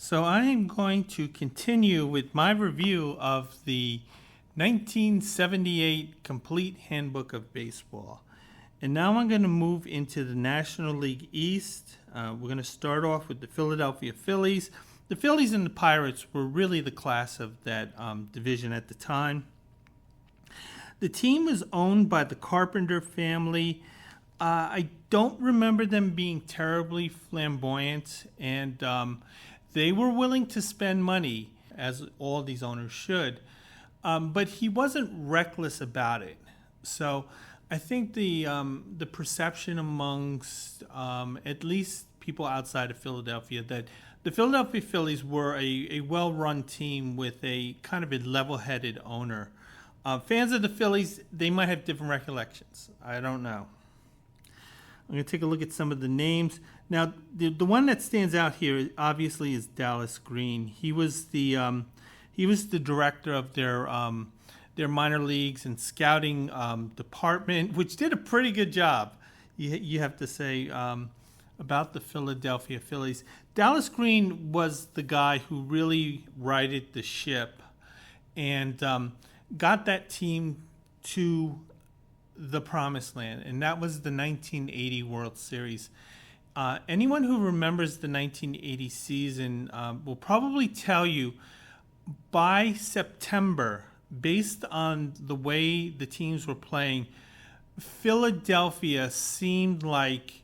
So I am going to continue with my review of the 1978 Complete Handbook of Baseball. And now I'm going to move into the National League East. We're going to start off with the Philadelphia Phillies. The Phillies and the Pirates were really the class of that division at the time. The team was owned by the Carpenter family. I don't remember them being terribly flamboyant, and they were willing to spend money, as all these owners should, but he wasn't reckless about it. So I think the perception amongst at least people outside of Philadelphia that the Philadelphia Phillies were a well-run team with a kind of a level-headed owner. Fans of the Phillies, they might have different recollections. I don't know. I'm going to take a look at some of the names. Now, the one that stands out here obviously is Dallas Green. He was the director of their minor leagues and scouting department, which did a pretty good job. You have to say about the Philadelphia Phillies. Dallas Green was the guy who really righted the ship and got that team to the promised land, and that was the 1980 World Series. Anyone who remembers the 1980 season will probably tell you by September, based on the way the teams were playing, Philadelphia seemed like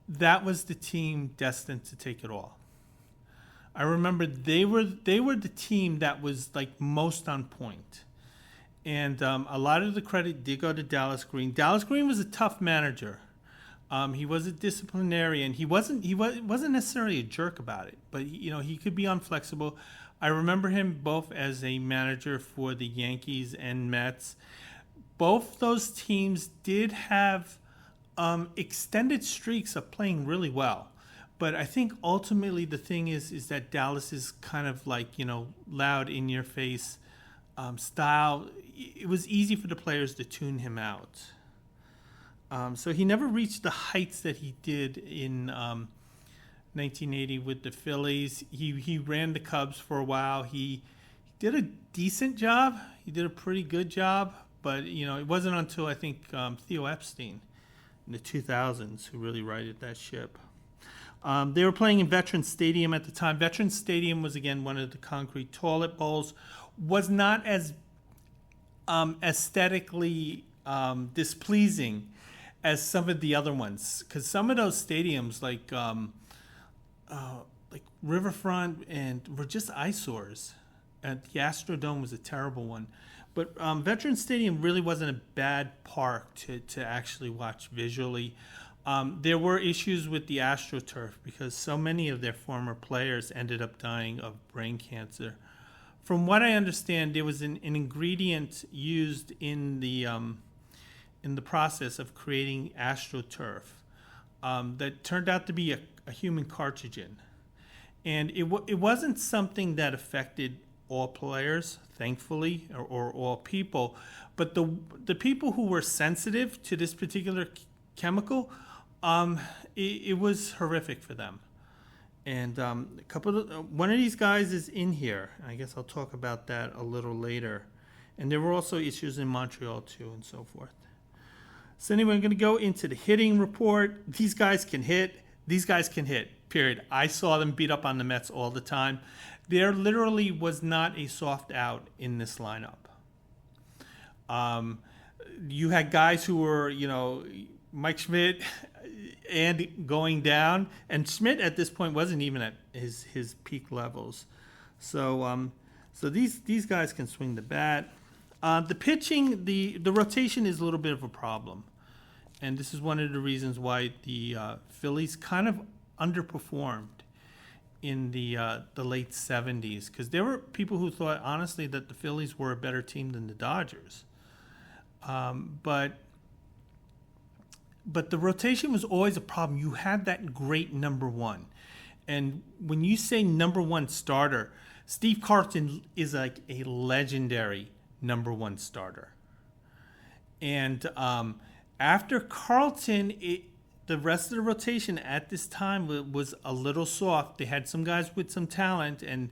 that was the team destined to take it all. I remember they were the team that was like most on point. And a lot of the credit did go to Dallas Green. Dallas Green was a tough manager. He was a disciplinarian. He wasn't necessarily a jerk about it, but he could be unflexible. I remember him both as a manager for the Yankees and Mets. Both those teams did have extended streaks of playing really well. But I think ultimately the thing is that Dallas is kind of like, loud in your face style. It was easy for the players to tune him out. So he never reached the heights that he did in 1980 with the Phillies. He ran the Cubs for a while. He did a decent job. He did a pretty good job. But, it wasn't until, I think, Theo Epstein in the 2000s who really righted that ship. They were playing in Veterans Stadium at the time. Veterans Stadium was, again, one of the concrete toilet bowls. Was not as aesthetically displeasing as some of the other ones, because some of those stadiums, like Riverfront, were just eyesores. And the Astrodome was a terrible one, but Veterans Stadium really wasn't a bad park to actually watch visually. There were issues with the AstroTurf because so many of their former players ended up dying of brain cancer. From what I understand, there was an ingredient used in the process of creating AstroTurf that turned out to be a human carcinogen, and it wasn't something that affected all players, thankfully, or all people, but the people who were sensitive to this particular chemical, it was horrific for them. And one of these guys is in here. I guess I'll talk about that a little later. And there were also issues in Montreal too, and so forth. So anyway, I'm going to go into the hitting report. These guys can hit. These guys can hit, period. I saw them beat up on the Mets all the time. There literally was not a soft out in this lineup. You had guys who were, Mike Schmidt and going down, and Schmidt at this point wasn't even at his peak levels. So these guys can swing the bat. The pitching, the rotation is a little bit of a problem, and this is one of the reasons why the Phillies kind of underperformed in the late 70s, because there were people who thought honestly that the Phillies were a better team than the Dodgers, but the rotation was always a problem. You had that great number one, and when you say number one starter, Steve Carlton is like a legendary number one starter. And after Carlton, the rest of the rotation at this time was a little soft. They had some guys with some talent and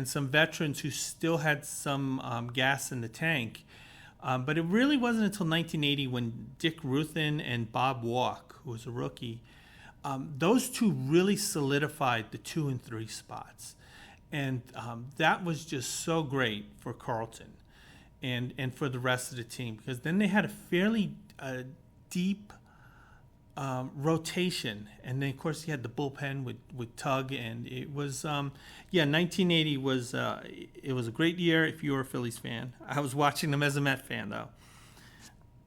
some veterans who still had some gas in the tank. But it really wasn't until 1980 when Dick Ruthin and Bob Walk, who was a rookie, those two really solidified the 2 and 3 spots. And that was just so great for Carlton and for the rest of the team, because then they had a fairly deep rotation. And then, of course, you had the bullpen with Tug. And it was, 1980 was, it was a great year if you were a Phillies fan. I was watching them as a Met fan, though.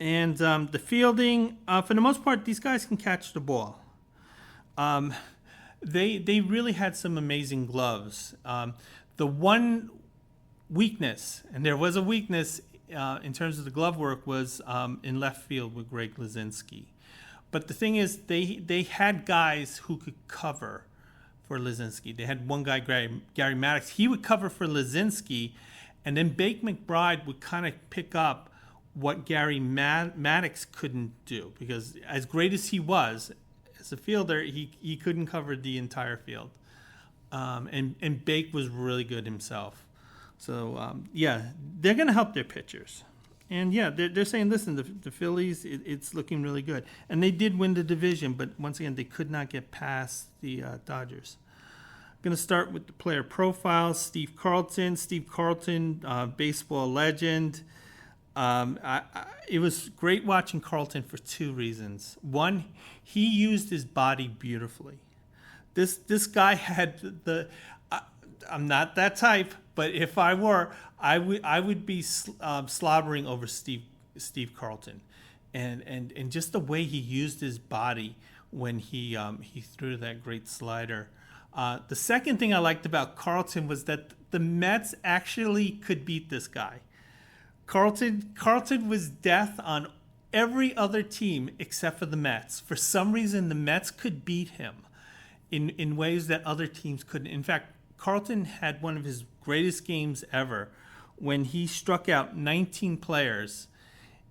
And the fielding, for the most part, these guys can catch the ball. They really had some amazing gloves. The one weakness, and there was a weakness in terms of the glove work, was in left field with Greg Lizinski. But the thing is, they had guys who could cover for Lizinski. They had one guy, Gary Maddox. He would cover for Lizinski, and then Bake McBride would kind of pick up what Gary Maddox couldn't do, because as great as he was as a fielder, he couldn't cover the entire field. And Bake was really good himself. So, they're going to help their pitchers. And, they're saying, listen, the Phillies, it's looking really good. And they did win the division, but once again, they could not get past the Dodgers. I'm going to start with the player profiles. Steve Carlton, baseball legend. It was great watching Carlton for 2 reasons. One, he used his body beautifully. This guy had I'm not that type, but if I were, I would be slobbering over Steve Carlton, and just the way he used his body when he threw that great slider. The second thing I liked about Carlton was that the Mets actually could beat this guy. Carlton was death on every other team except for the Mets. For some reason, the Mets could beat him in ways that other teams couldn't. In fact, Carlton had one of his greatest games ever when he struck out 19 players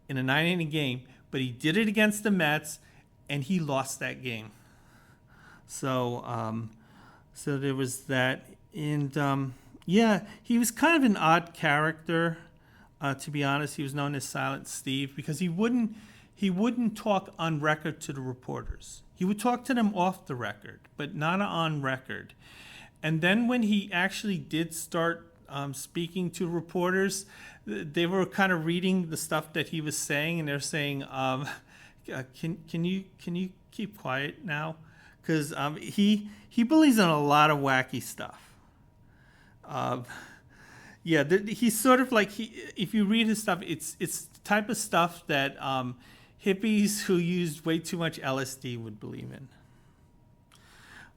in a 9-inning game, but he did it against the Mets, and he lost that game. So there was that. And, he was kind of an odd character. To be honest, he was known as Silent Steve because he wouldn't talk on record to the reporters. He would talk to them off the record, but not on record. And then when he actually did start speaking to reporters, they were kind of reading the stuff that he was saying, and they're saying, "Can you keep quiet now?" Because he believes in a lot of wacky stuff. He's sort of like if you read his stuff, it's the type of stuff that hippies who used way too much LSD would believe in.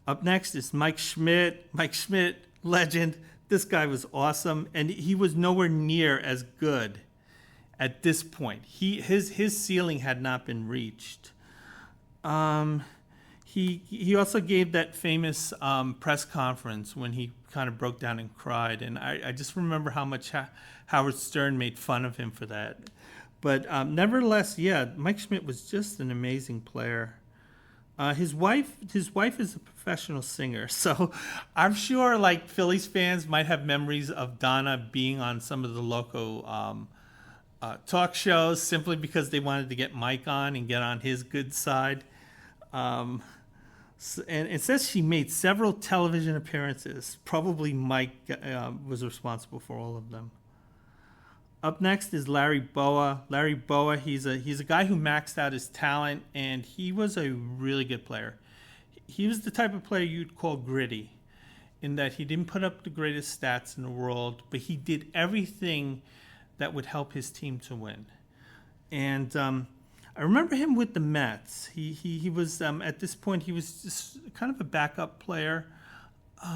Up next is Mike Schmidt. Mike Schmidt, legend. This guy was awesome, and he was nowhere near as good at this point. His ceiling had not been reached. He also gave that famous press conference when he kind of broke down and cried, and I just remember how much Howard Stern made fun of him for that. But nevertheless, Mike Schmidt was just an amazing player. His wife is a professional singer, so I'm sure like Phillies fans might have memories of Donna being on some of the local talk shows simply because they wanted to get Mike on and get on his good side. And it says she made several television appearances. Probably Mike was responsible for all of them. Up next is Larry Boa. Larry Boa, he's a guy who maxed out his talent, and he was a really good player. He was the type of player you'd call gritty, in that he didn't put up the greatest stats in the world, but he did everything that would help his team to win. And I remember him with the Mets. He was at this point he was just kind of a backup player. He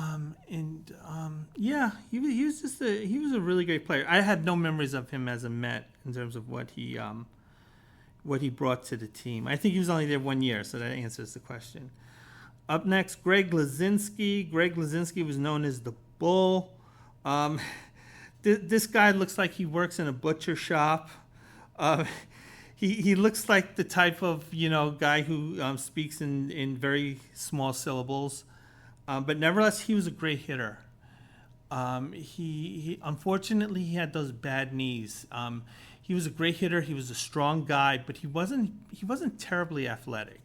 was a really great player. I had no memories of him as a Met in terms of what he brought to the team. I think he was only there 1 year, so that answers the question. Up next, Greg Lizinski. Greg Lizinski was known as the Bull. This guy looks like he works in a butcher shop. he looks like the type of guy who speaks in very small syllables, but nevertheless he was a great hitter. He unfortunately he had those bad knees. He was a great hitter. He was a strong guy, but he wasn't terribly athletic.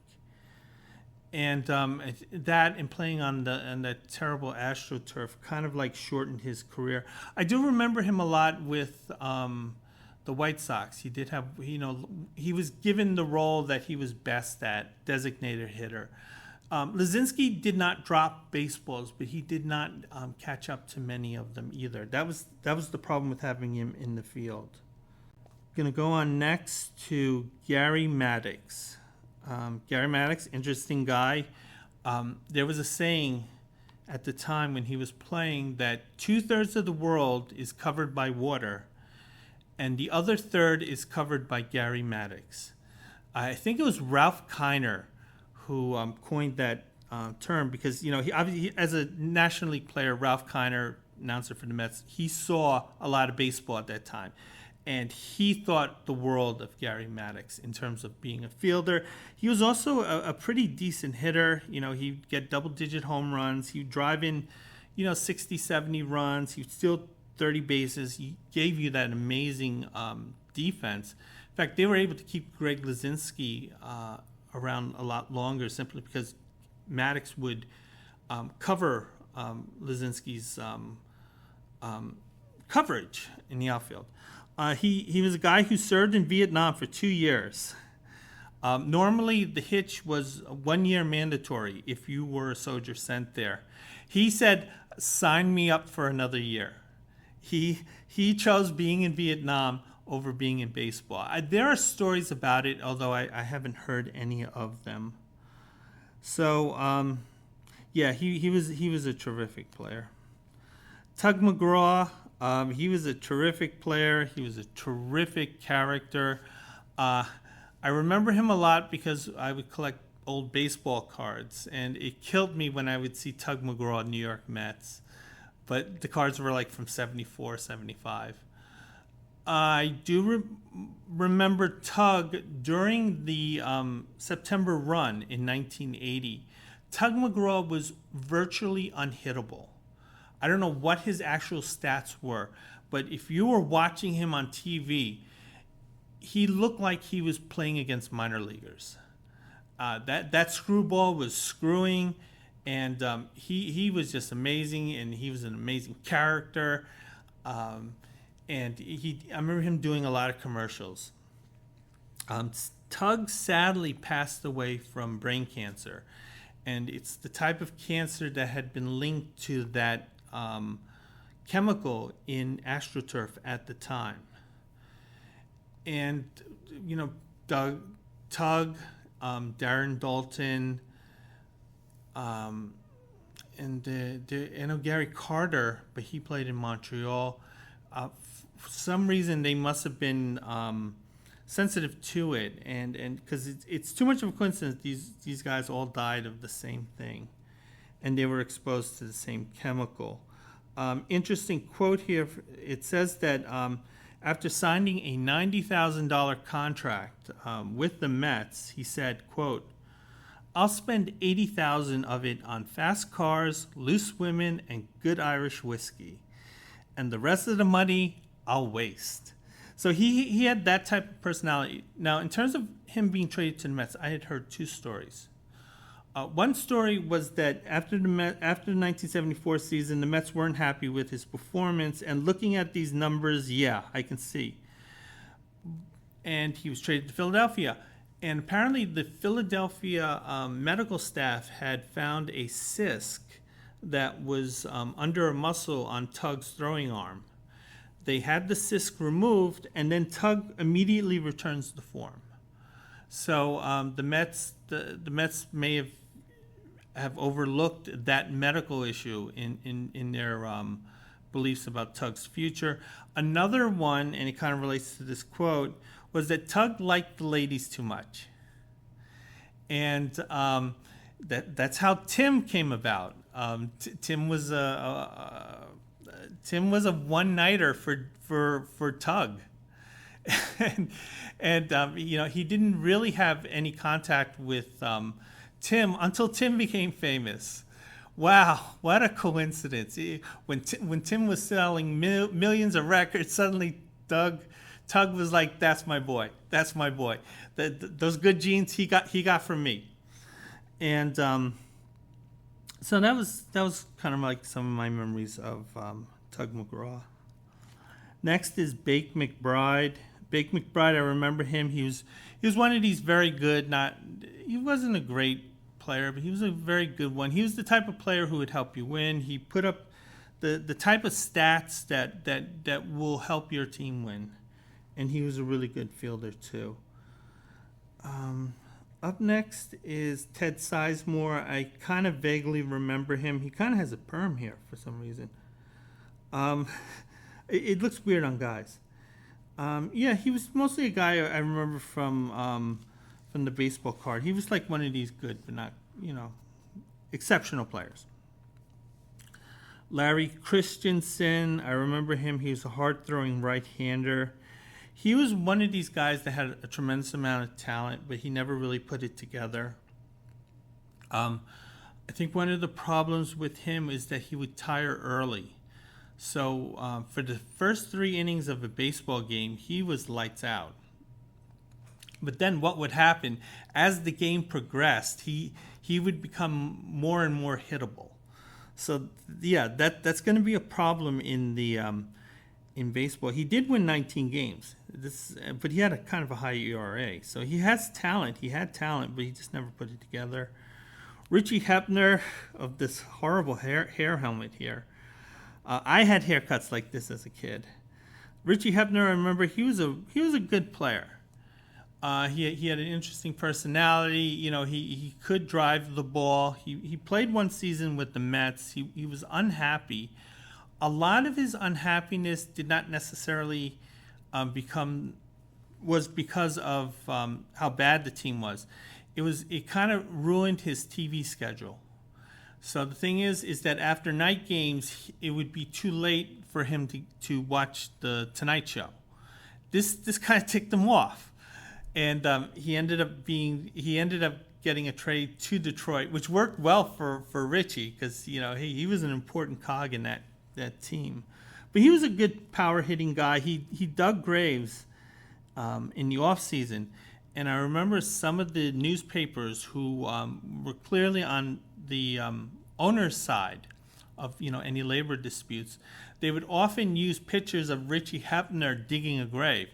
And that and playing on that terrible AstroTurf kind of like shortened his career. I do remember him a lot with the White Sox. He did have, he was given the role that he was best at, designated hitter. Lazinski did not drop baseballs, but he did not catch up to many of them either. That was the problem with having him in the field. Going to go on next to Gary Maddox. Gary Maddox, interesting guy. There was a saying at the time when he was playing that 2/3 of the world is covered by water, and the other third is covered by Gary Maddox. I think it was Ralph Kiner who coined that term because he obviously, as a National League player, Ralph Kiner, announcer for the Mets, he saw a lot of baseball at that time. And he thought the world of Gary Maddox in terms of being a fielder. He was also a pretty decent hitter. He'd get double-digit home runs. He'd drive in, 60, 70 runs. He'd steal 30 bases. He gave you that amazing defense. In fact, they were able to keep Greg Lazinski around a lot longer simply because Maddox would cover Lazinski's coverage in the outfield. He was a guy who served in Vietnam for 2 years. Normally, the hitch was 1 year mandatory if you were a soldier sent there. He said, sign me up for another year. He chose being in Vietnam over being in baseball. There are stories about it, although I haven't heard any of them. So, he was a terrific player. Tug McGraw. He was a terrific player. He was a terrific character. I remember him a lot because I would collect old baseball cards, and it killed me when I would see Tug McGraw New York Mets. But the cards were like from 74, 75. I do remember Tug during the September run in 1980. Tug McGraw was virtually unhittable. I don't know what his actual stats were, but if you were watching him on TV, he looked like he was playing against minor leaguers. That screwball was screwing, and he was just amazing, and he was an amazing character. And I remember him doing a lot of commercials. Tug sadly passed away from brain cancer, and it's the type of cancer that had been linked to that chemical in AstroTurf at the time. And, Tug, Darren Dalton, and I know Gary Carter, but he played in Montreal. For some reason, they must have been sensitive to it, and because it's too much of a coincidence, these guys all died of the same thing, and they were exposed to the same chemical. Interesting quote here. It says that after signing a $90,000 contract with the Mets, he said, quote, "I'll spend $80,000 of it on fast cars, loose women, and good Irish whiskey. And the rest of the money, I'll waste." So he had that type of personality. Now, in terms of him being traded to the Mets, I had heard two stories. One story was that after the 1974 season, the Mets weren't happy with his performance, and looking at these numbers, yeah, I can see. And he was traded to Philadelphia. And apparently the Philadelphia medical staff had found a cyst that was under a muscle on Tug's throwing arm. They had the cyst removed, and then Tug immediately returns to form. So the Mets may have overlooked that medical issue in their beliefs about Tug's future. Another one, and it kind of relates to this quote, was that Tug liked the ladies too much. And that's how Tim came about. Tim was a one-nighter for Tug. and he didn't really have any contact with Tim until Tim became famous. Wow, what a coincidence! When Tim was selling millions of records, suddenly Tug was like, "That's my boy. That's my boy. Those good genes he got from me." And so that was kind of like some of my memories of Tug McGraw. Next is Bake McBride. Bake McBride, I remember him. He was one of these very good. He wasn't a great player, but he was a very good one. He was the type of player who would help you win. He put up the type of stats that will help your team win, and he was a really good fielder too. Up next is Ted Sizemore. I kind of vaguely remember him. He kind of has a perm here for some reason. It looks weird on guys. Yeah, he was mostly a guy I remember from the baseball card. He was like one of these good, but not, exceptional players. Larry Christensen, I remember him. He was a hard-throwing right-hander. He was one of these guys that had a tremendous amount of talent, but he never really put it together. I think one of the problems with him is that he would tire early. So for the first 3 innings of a baseball game, he was lights out. But then what would happen, as the game progressed, he would become more and more hittable. So yeah, that's going to be a problem in in baseball. He did win 19 games, but he had a kind of a high ERA. So he has talent. He had talent, but he just never put it together. Richie Hepner of this horrible hair helmet here. I had haircuts like this as a kid. Richie Hepner, I remember he was a good player. He had an interesting personality. He could drive the ball. He played one season with the Mets. He was unhappy. A lot of his unhappiness did not necessarily was because of how bad the team was. It kind of ruined his TV schedule. So the thing is that after night games, it would be too late for him to watch the Tonight Show. This kind of ticked him off, and he ended up getting a trade to Detroit, which worked well for Richie because he was an important cog in that team. But he was a good power hitting guy. He dug graves in the off season, and I remember some of the newspapers who were clearly on the owner's side of any labor disputes. They would often use pictures of Richie Hepner digging a grave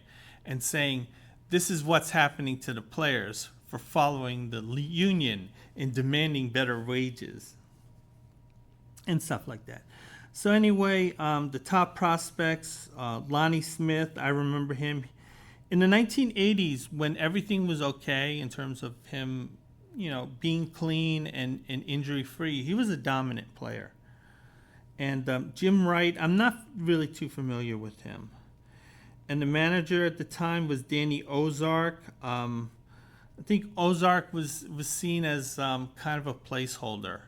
and saying, "This is what's happening to the players for following the union and demanding better wages," and stuff like that. So anyway, the top prospects, Lonnie Smith, I remember him. In the 1980s, when everything was okay in terms of him being clean and injury-free, he was a dominant player. And Jim Wright, I'm not really too familiar with him. And the manager at the time was Danny Ozark. I think Ozark was seen as kind of a placeholder.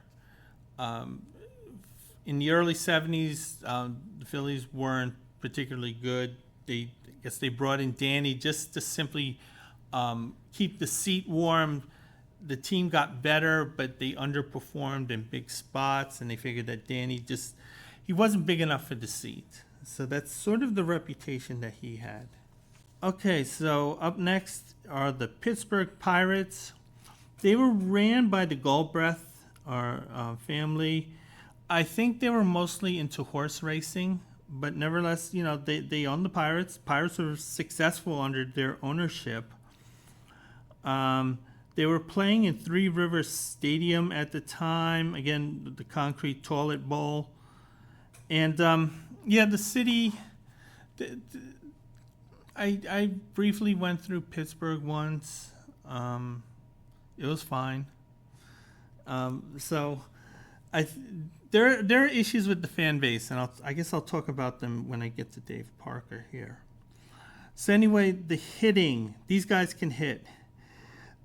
In the early 70s, the Phillies weren't particularly good. I guess they brought in Danny just to simply keep the seat warm. The team got better, but they underperformed in big spots, and they figured that Danny he wasn't big enough for the seat. So that's sort of the reputation that he had. Okay, so up next are the Pittsburgh Pirates. They were ran by the Galbraith family. I think they were mostly into horse racing, but nevertheless, they owned the Pirates. Pirates were successful under their ownership. They were playing in Three Rivers Stadium at the time. Again, the concrete toilet bowl. And the city. I briefly went through Pittsburgh once. It was fine. There are issues with the fan base, and I guess I'll talk about them when I get to Dave Parker here. So anyway, the hitting. These guys can hit.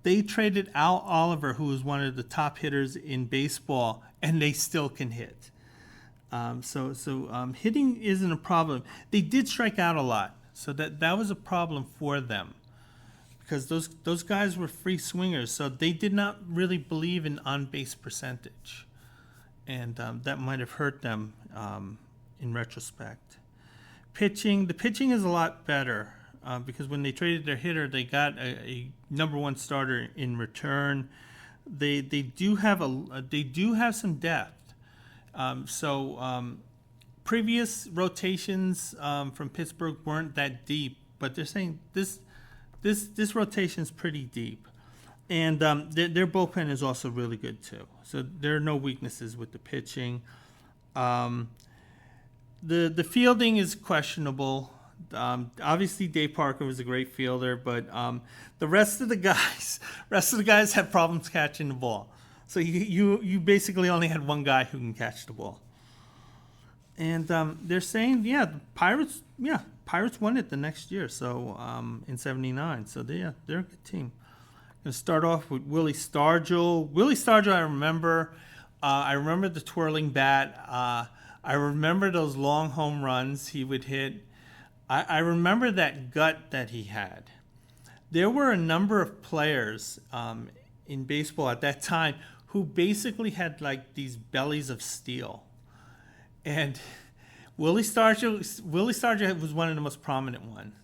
They traded Al Oliver, who was one of the top hitters in baseball, and they still can hit. So hitting isn't a problem. They did strike out a lot. So that was a problem for them, because those guys were free swingers, so they did not really believe in on-base percentage, and that might have hurt them in retrospect. The pitching is a lot better because when they traded their hitter, they got a number one starter in return. They do have some depth. Previous rotations from Pittsburgh weren't that deep, but they're saying this rotation is pretty deep, and their bullpen is also really good too. So there are no weaknesses with the pitching. The fielding is questionable. Obviously, Dave Parker was a great fielder, but the rest of the guys had problems catching the ball. So you basically only had one guy who can catch the ball. And they're saying, the Pirates won it the next year, so in '79. So they're a good team. Going to start off with Willie Stargell. Willie Stargell, I remember the twirling bat. I remember those long home runs he would hit. I remember that gut that he had. There were a number of players in baseball at that time who basically had like these bellies of steel. And Willie Stargell was one of the most prominent ones.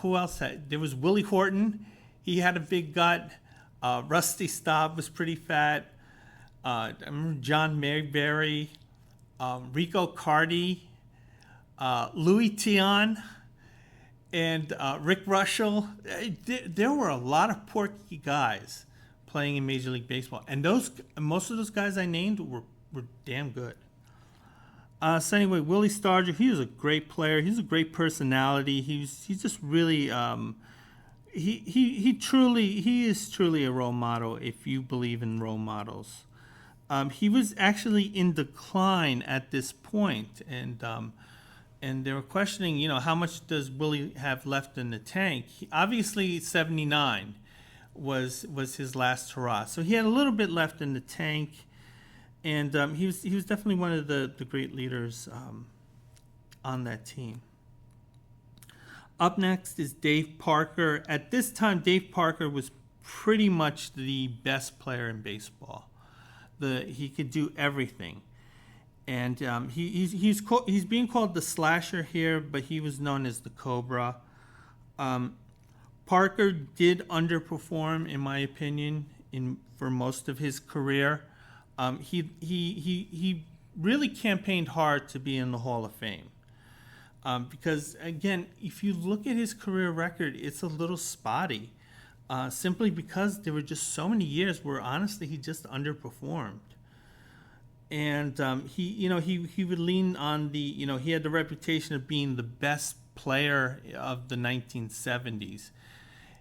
Who else there was Willie Horton. He had a big gut. Rusty Staub was pretty fat. I remember John Mayberry, Rico Cardi, Louis Tion, and Rick Russell. There were a lot of porky guys playing in Major League Baseball, and most of those guys I named were damn good. So anyway, Willie Stargell, he was a great player. He was a great personality. He's just really he is truly a role model if you believe in role models. He was actually in decline at this point, and they were questioning, how much does Willie have left in the tank? Obviously, '79 was his last hurrah, so he had a little bit left in the tank. And he was definitely one of the great leaders on that team. Up next is Dave Parker. At this time, Dave Parker was pretty much the best player in baseball. He could do everything, and he's being called the Slasher here, but he was known as the Cobra. Parker did underperform, in my opinion, for most of his career. He really campaigned hard to be in the Hall of Fame. Because, again, if you look at his career record, it's a little spotty. Simply because there were just so many years where, honestly, he just underperformed. And he would lean on he had the reputation of being the best player of the 1970s.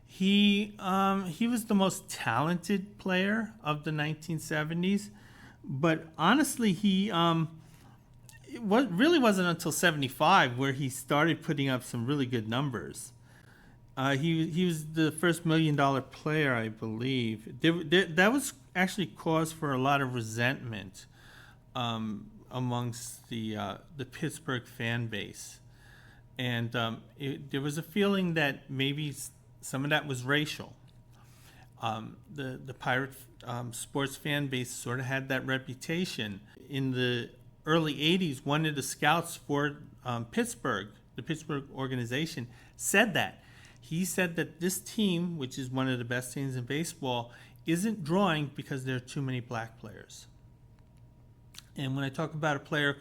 He was the most talented player of the 1970s. But honestly, really wasn't until '75 where he started putting up some really good numbers. He was the first $1 million player, I believe. That was actually cause for a lot of resentment amongst the Pittsburgh fan base, and there was a feeling that maybe some of that was racial. The Pirate sports fan base sort of had that reputation. In the early '80s, one of the scouts for Pittsburgh, the Pittsburgh organization, said that. He said that this team, which is one of the best teams in baseball, isn't drawing because there are too many black players. And when I talk about a player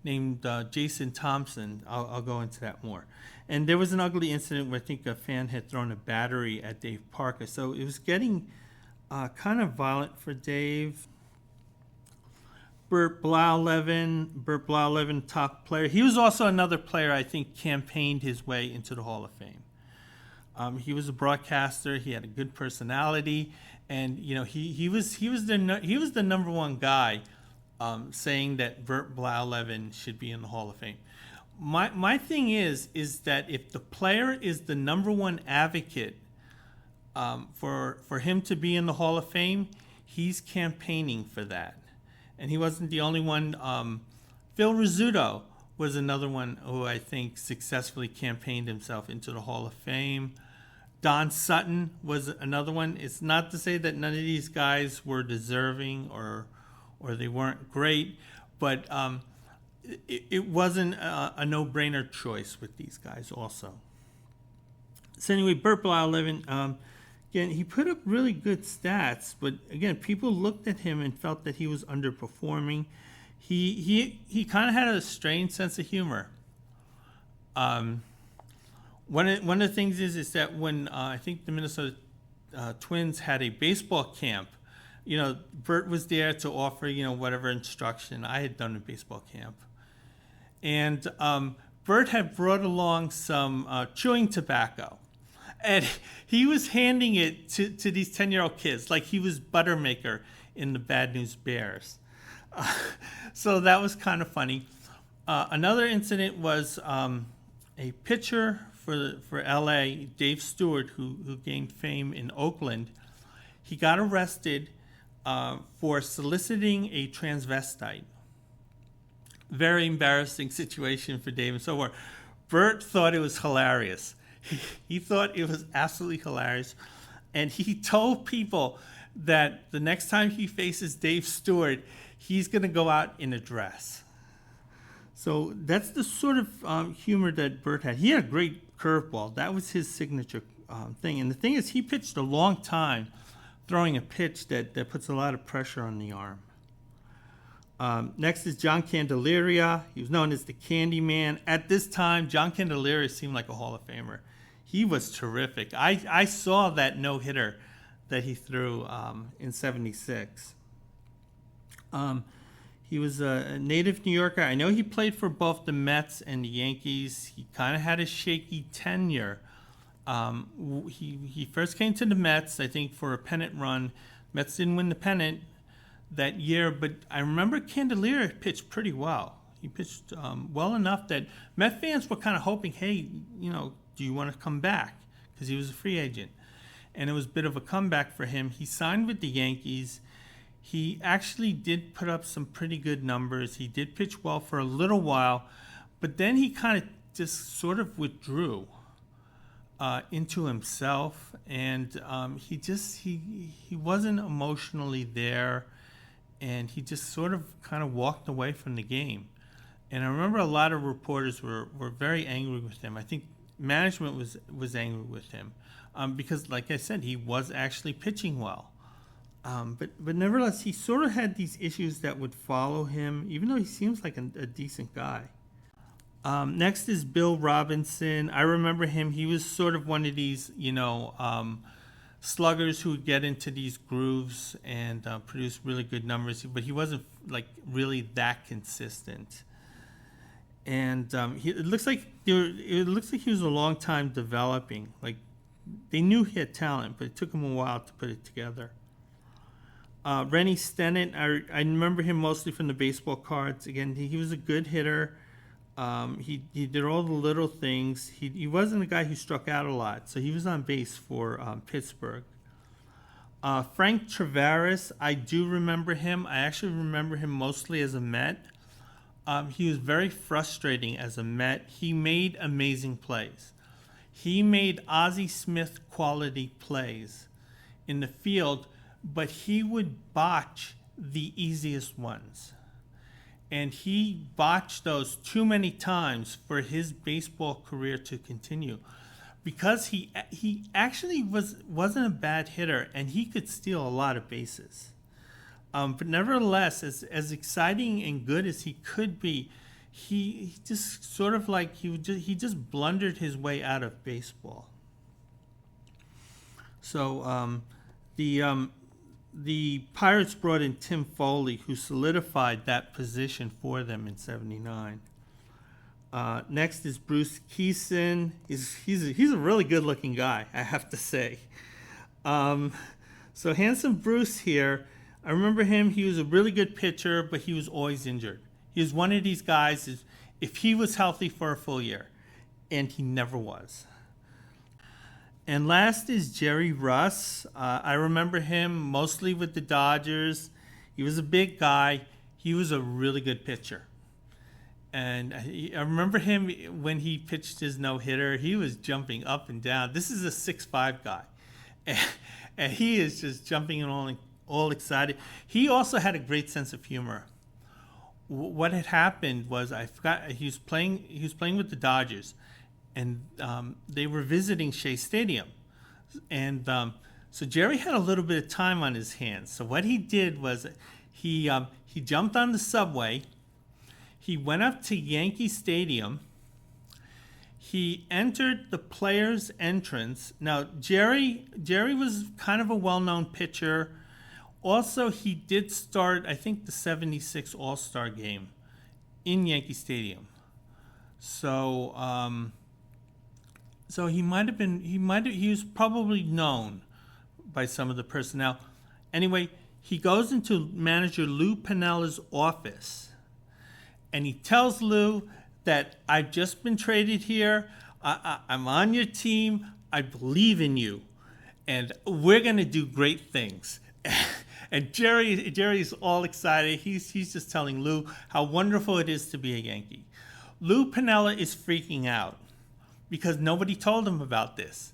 named Jason Thompson, I'll go into that more. And there was an ugly incident where I think a fan had thrown a battery at Dave Parker. So it was getting kind of violent for Dave. Burt Blaulevin, top player. He was also another player I think campaigned his way into the Hall of Fame. He was a broadcaster. He had a good personality, and he was the number one guy saying that Burt Blaulevin should be in the Hall of Fame. My thing is that if the player is the number one advocate for him to be in the Hall of Fame, he's campaigning for that. And he wasn't the only one. Phil Rizzuto was another one who I think successfully campaigned himself into the Hall of Fame. Don Sutton was another one. It's not to say that none of these guys were deserving or they weren't great, but it wasn't a no-brainer choice with these guys also. So anyway, Bert Blyleven, again, he put up really good stats, but again, people looked at him and felt that he was underperforming. He kind of had a strange sense of humor. One of the things is that when I think the Minnesota Twins had a baseball camp, Bert was there to offer whatever instruction I had done in baseball camp, and Bert had brought along some chewing tobacco, and he was handing it to these 10-year-old kids like he was Buttermaker in the Bad News Bears. So that was kind of funny. Another incident was a pitcher for LA, Dave Stewart, who gained fame in Oakland. He got arrested for soliciting a transvestite. Very embarrassing situation for Dave and so forth. Bert thought it was hilarious. He thought it was absolutely hilarious. And he told people that the next time he faces Dave Stewart, he's going to go out in a dress. So that's the sort of humor that Bert had. He had a great curveball. That was his signature thing. And the thing is, he pitched a long time throwing a pitch that puts a lot of pressure on the arm. Next is John Candelaria. He was known as the Candy Man. At this time, John Candelaria seemed like a Hall of Famer. He was terrific. I saw that no-hitter that he threw in '76. He was a native New Yorker. I know he played for both the Mets and the Yankees. He kind of had a shaky tenure. He first came to the Mets, I think, for a pennant run. Mets didn't win the pennant that year, but I remember Candelaria pitched pretty well. He pitched well enough that Met fans were kind of hoping, hey, do you want to come back? Because he was a free agent. And it was a bit of a comeback for him. He signed with the Yankees. He actually did put up some pretty good numbers. He did pitch well for a little while, but then he kind of just sort of withdrew into himself, and he wasn't emotionally there, and he just sort of kind of walked away from the game. And I remember a lot of reporters were very angry with him. I think management was angry with him because, like I said, he was actually pitching well. But nevertheless, he sort of had these issues that would follow him, even though he seems like a decent guy. Next is Bill Robinson. I remember him. He was sort of one of these, sluggers who would get into these grooves and produce really good numbers, but he wasn't like really that consistent. And it looks like he was a long time developing. Like they knew he had talent, but it took him a while to put it together. Rennie Stennett, I remember him mostly from the baseball cards. Again, he was a good hitter. He did all the little things. He wasn't a guy who struck out a lot, so he was on base for Pittsburgh. Frank Travaris, I do remember him. I actually remember him mostly as a Met. He was very frustrating as a Met. He made amazing plays. He made Ozzie Smith quality plays in the field, but he would botch the easiest ones. And he botched those too many times for his baseball career to continue, because he actually wasn't a bad hitter, and he could steal a lot of bases. But nevertheless, as exciting and good as he could be, he just sort of like he just blundered his way out of baseball. So the Pirates brought in Tim Foley, who solidified that position for them in '79. Next is Bruce Keeson. He's a really good-looking guy, I have to say. So handsome Bruce here. I remember him. He was a really good pitcher, but he was always injured. He was one of these guys, if he was healthy for a full year, and he never was. And last is Jerry Russ. I remember him mostly with the Dodgers. He was a big guy. He was a really good pitcher. And I remember him when he pitched his no-hitter. He was jumping up and down. This is a 6'5" guy. And he is just jumping and all excited. He also had a great sense of humor. What had happened was, I forgot, he was playing with the Dodgers, and they were visiting Shea Stadium. And so Jerry had a little bit of time on his hands. So what he did was he jumped on the subway. He went up to Yankee Stadium. He entered the players' entrance. Now, Jerry was kind of a well-known pitcher. Also, he did start, I think, the '76 All-Star game in Yankee Stadium. So, he was probably known by some of the personnel. Anyway, he goes into manager Lou Piniella's office. And he tells Lou that I've just been traded here. I'm on your team. I believe in you. And we're going to do great things. And Jerry's all excited. He's just telling Lou how wonderful it is to be a Yankee. Lou Piniella is freaking out because nobody told him about this.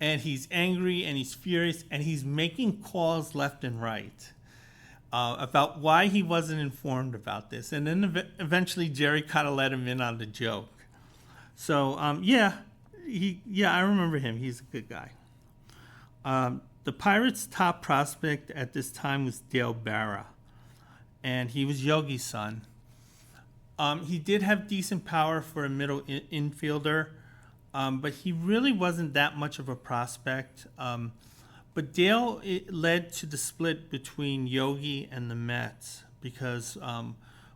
And he's angry and he's furious and he's making calls left and right. About why he wasn't informed about this. And then eventually Jerry kind of let him in on the joke. So, I remember him. He's a good guy. The Pirates' top prospect at this time was Dale Barra. And he was Yogi's son. He did have decent power for a middle infielder, but he really wasn't that much of a prospect. But Dale, it led to the split between Yogi and the Mets because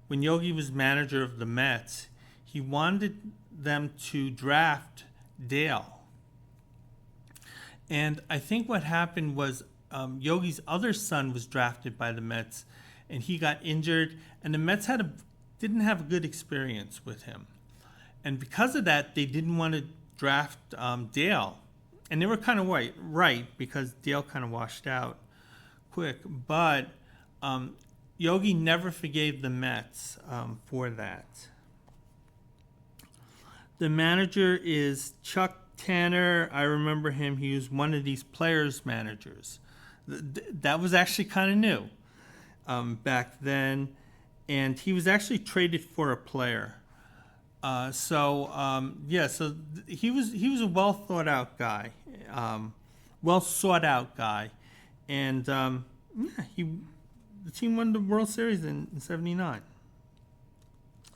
when Yogi was manager of the Mets, he wanted them to draft Dale. And I think what happened was Yogi's other son was drafted by the Mets, and he got injured, and the Mets didn't have a good experience with him. And because of that, they didn't want to draft Dale. And they were kind of right because Dale kind of washed out quick. But Yogi never forgave the Mets for that. The manager is Chuck Tanner. I remember him. He was one of these players' managers. That was actually kind of new back then. And he was actually traded for a player. So he was a well thought out guy, well sought out guy, and the team won the World Series in '79.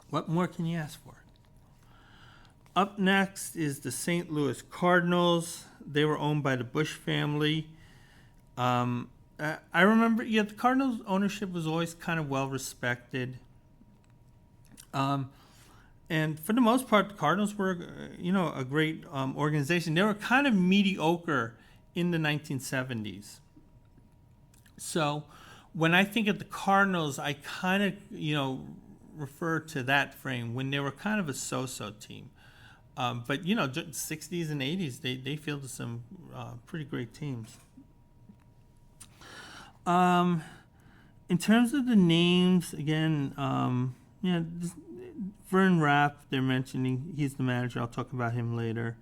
What more can you ask for? Up next is the St. Louis Cardinals. They were owned by the Bush family. I remember, the Cardinals ownership was always kind of well respected. And for the most part, the Cardinals were, a great organization. They were kind of mediocre in the 1970s. So when I think of the Cardinals, I kind of, refer to that frame when they were kind of a so-so team. But, 60s and 80s, they fielded some pretty great teams. In terms of the names, again, Vern Rapp, they're mentioning, he's the manager. I'll talk about him later.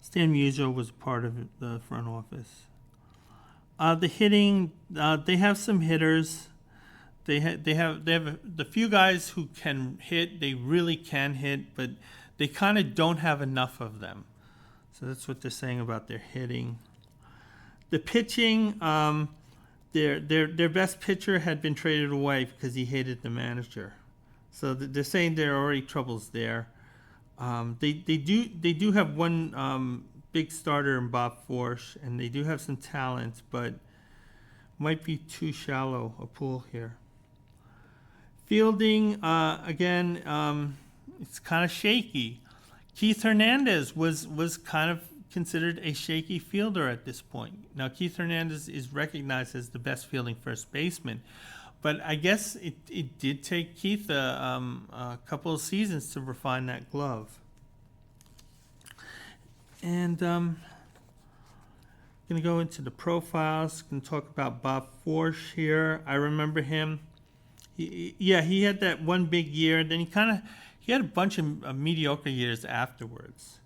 Stan Musial was part of the front office. The hitting, they have some hitters. They have the few guys who can hit. They really can hit, but they kind of don't have enough of them. So that's what they're saying about their hitting. The pitching, their best pitcher had been traded away because he hated the manager. So they're saying there are already troubles there. They do have one big starter in Bob Forsch, and they do have some talent, but might be too shallow a pool here. Fielding, again, it's kind of shaky. Keith Hernandez was kind of considered a shaky fielder at this point. Now, Keith Hernandez is recognized as the best fielding first baseman, but I guess it did take Keith a couple of seasons to refine that glove. And I'm going to go into the profiles. Going to talk about Bob Forsch here. I remember him. He had that one big year. Then he had a bunch of mediocre years afterwards.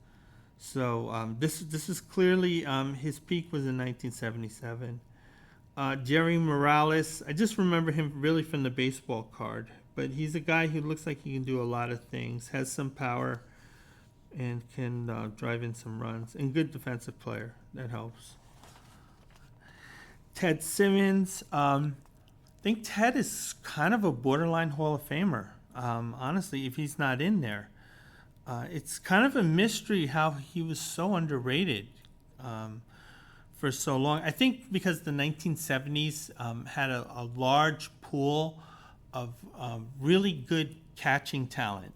So this is clearly his peak was in 1977. Jerry Morales, I just remember him really from the baseball card, but he's a guy who looks like he can do a lot of things, has some power, and can drive in some runs, and good defensive player. That helps. Ted Simmons, I think Ted is kind of a borderline Hall of Famer, honestly, if he's not in there. It's kind of a mystery how he was so underrated for so long. I think because the 1970s had a large pool of really good catching talent.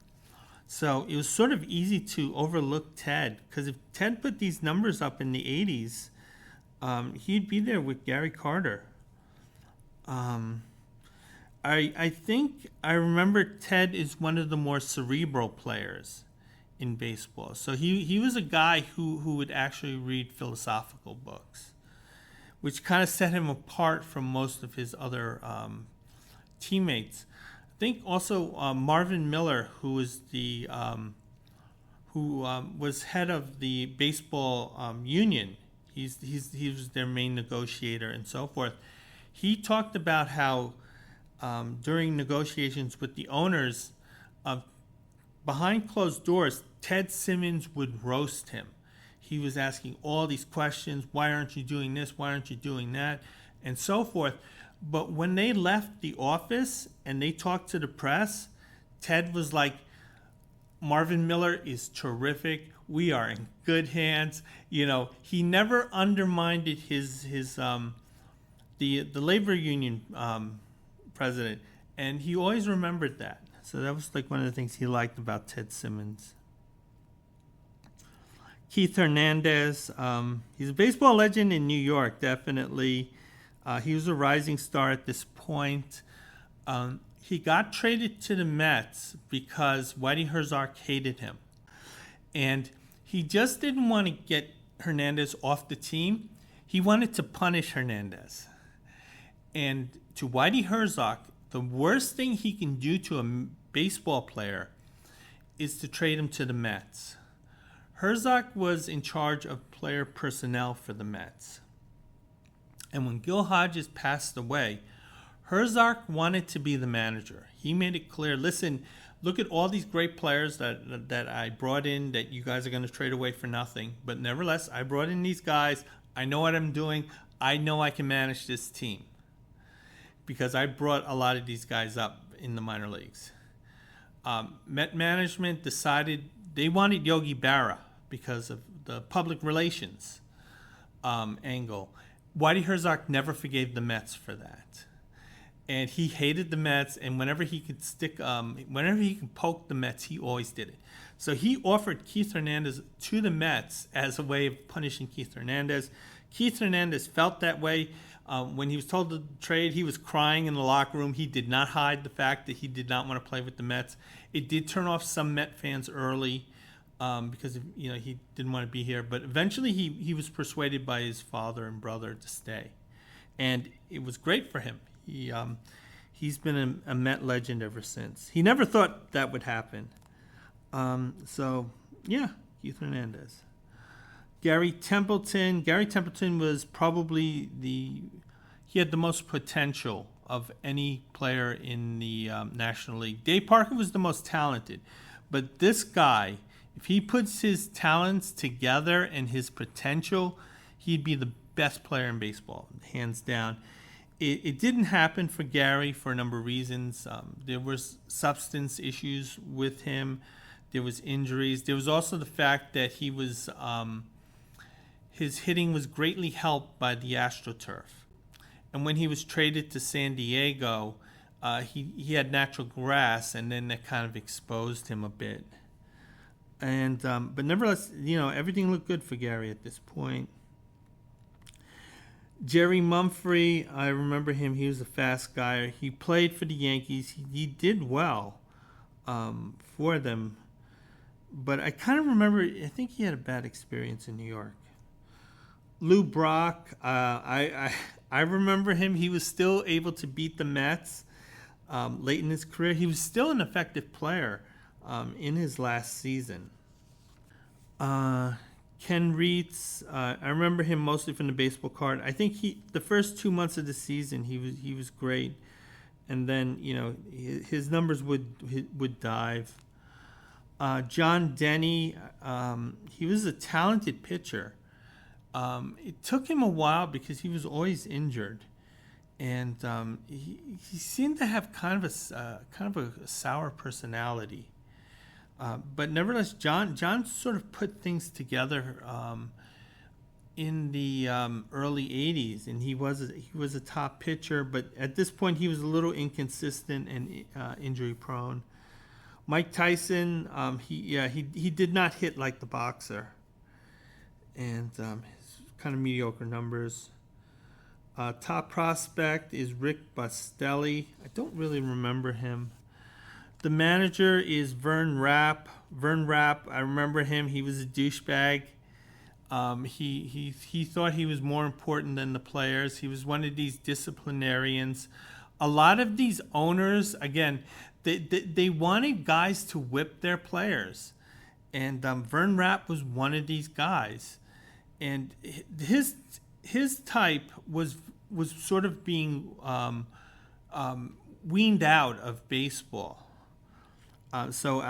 So it was sort of easy to overlook Ted, because if Ted put these numbers up in the 80s, he'd be there with Gary Carter. I think I remember Ted is one of the more cerebral players in baseball. So he was a guy who would actually read philosophical books, which kind of set him apart from most of his other teammates. I think also Marvin Miller, who was was head of the baseball union. He was their main negotiator and so forth. He talked about how during negotiations with the owners, behind closed doors, Ted Simmons would roast him. He was asking all these questions. Why aren't you doing this? Why aren't you doing that? And so forth. But when they left the office and they talked to the press, Ted was like, Marvin Miller is terrific. We are in good hands. You know, he never undermined his the labor union president, and he always remembered that. So that was like one of the things he liked about Ted Simmons. Keith Hernandez, he's a baseball legend in New York, definitely. He was a rising star at this point. He got traded to the Mets because Whitey Herzog hated him. And he just didn't want to get Hernandez off the team. He wanted to punish Hernandez. And to Whitey Herzog, the worst thing he can do to a baseball player is to trade him to the Mets. Herzog was in charge of player personnel for the Mets. And when Gil Hodges passed away, Herzog wanted to be the manager. He made it clear, listen, look at all these great players that I brought in that you guys are going to trade away for nothing. But nevertheless, I brought in these guys. I know what I'm doing. I know I can manage this team, because I brought a lot of these guys up in the minor leagues. Met management decided they wanted Yogi Berra because of the public relations angle. Whitey Herzog never forgave the Mets for that. And he hated the Mets, and whenever he could poke the Mets, he always did it. So he offered Keith Hernandez to the Mets as a way of punishing Keith Hernandez. Keith Hernandez felt that way. When he was told to trade, he was crying in the locker room. He did not hide the fact that he did not want to play with the Mets. It did turn off some Met fans early because he didn't want to be here. But eventually he was persuaded by his father and brother to stay. And it was great for him. He's been a Met legend ever since. He never thought that would happen. Keith Hernandez. Gary Templeton. Gary Templeton was probably he had the most potential of any player in the National League. Dave Parker was the most talented. But this guy, if he puts his talents together and his potential, he'd be the best player in baseball, hands down. It didn't happen for Gary for a number of reasons. There was substance issues with him. There was injuries. There was also the fact that he was his hitting was greatly helped by the AstroTurf. And when he was traded to San Diego, he had natural grass, and then that kind of exposed him a bit. And but nevertheless, everything looked good for Gary at this point. Jerry Mumphrey, I remember him. He was a fast guy. He played for the Yankees. He did well for them. But I kind of remember, I think he had a bad experience in New York. Lou Brock, I remember him. He was still able to beat the Mets late in his career. He was still an effective player. in his last season. Ken Reitz, I remember him mostly from the baseball card. I think the first 2 months of the season he was great, and then his numbers would dive. John Denny, he was a talented pitcher. It took him a while because he was always injured, and he seemed to have kind of a sour personality. But nevertheless, John sort of put things together in the early '80s, and he was a top pitcher. But at this point, he was a little inconsistent and injury prone. Mike Tyson, he did not hit like the boxer, and his kind of mediocre numbers. Top prospect is Rick Bustelli. I don't really remember him. The manager is Vern Rapp. Vern Rapp, I remember him. He was a douchebag. He thought he was more important than the players. He was one of these disciplinarians. A lot of these owners, again, they wanted guys to whip their players, and Vern Rapp was one of these guys. And his type was sort of being weaned out of baseball. So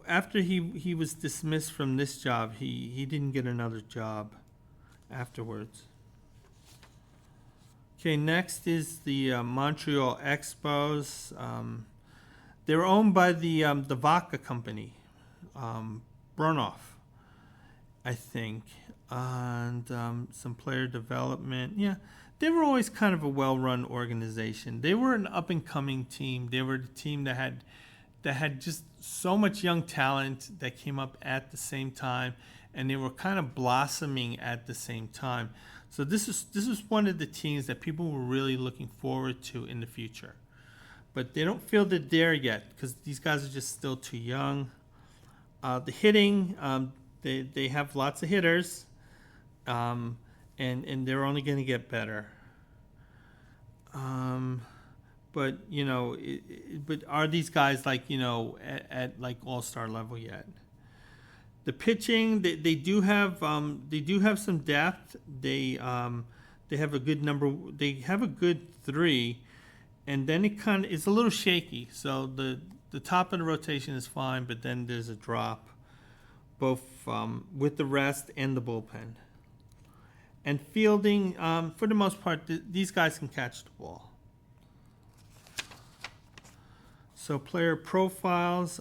after he was dismissed from this job, he didn't get another job afterwards. Okay, next is the Montreal Expos. They're owned by the vodka company, Burnoff, I think, and some player development. Yeah, they were always kind of a well-run organization. They were an up-and-coming team. They were the team that had just so much young talent that came up at the same time, and they were kind of blossoming at the same time. So this is one of the teams that people were really looking forward to in the future. But they don't feel they're there yet because these guys are just still too young. The hitting, they have lots of hitters, and they're only going to get better. But but are these guys at like all-star level yet? The pitching, they do have some depth. They have a good number. They have a good three, and then it's a little shaky. So the top of the rotation is fine, but then there's a drop, both with the rest and the bullpen. And fielding, for the most part, these guys can catch the ball. So player profiles,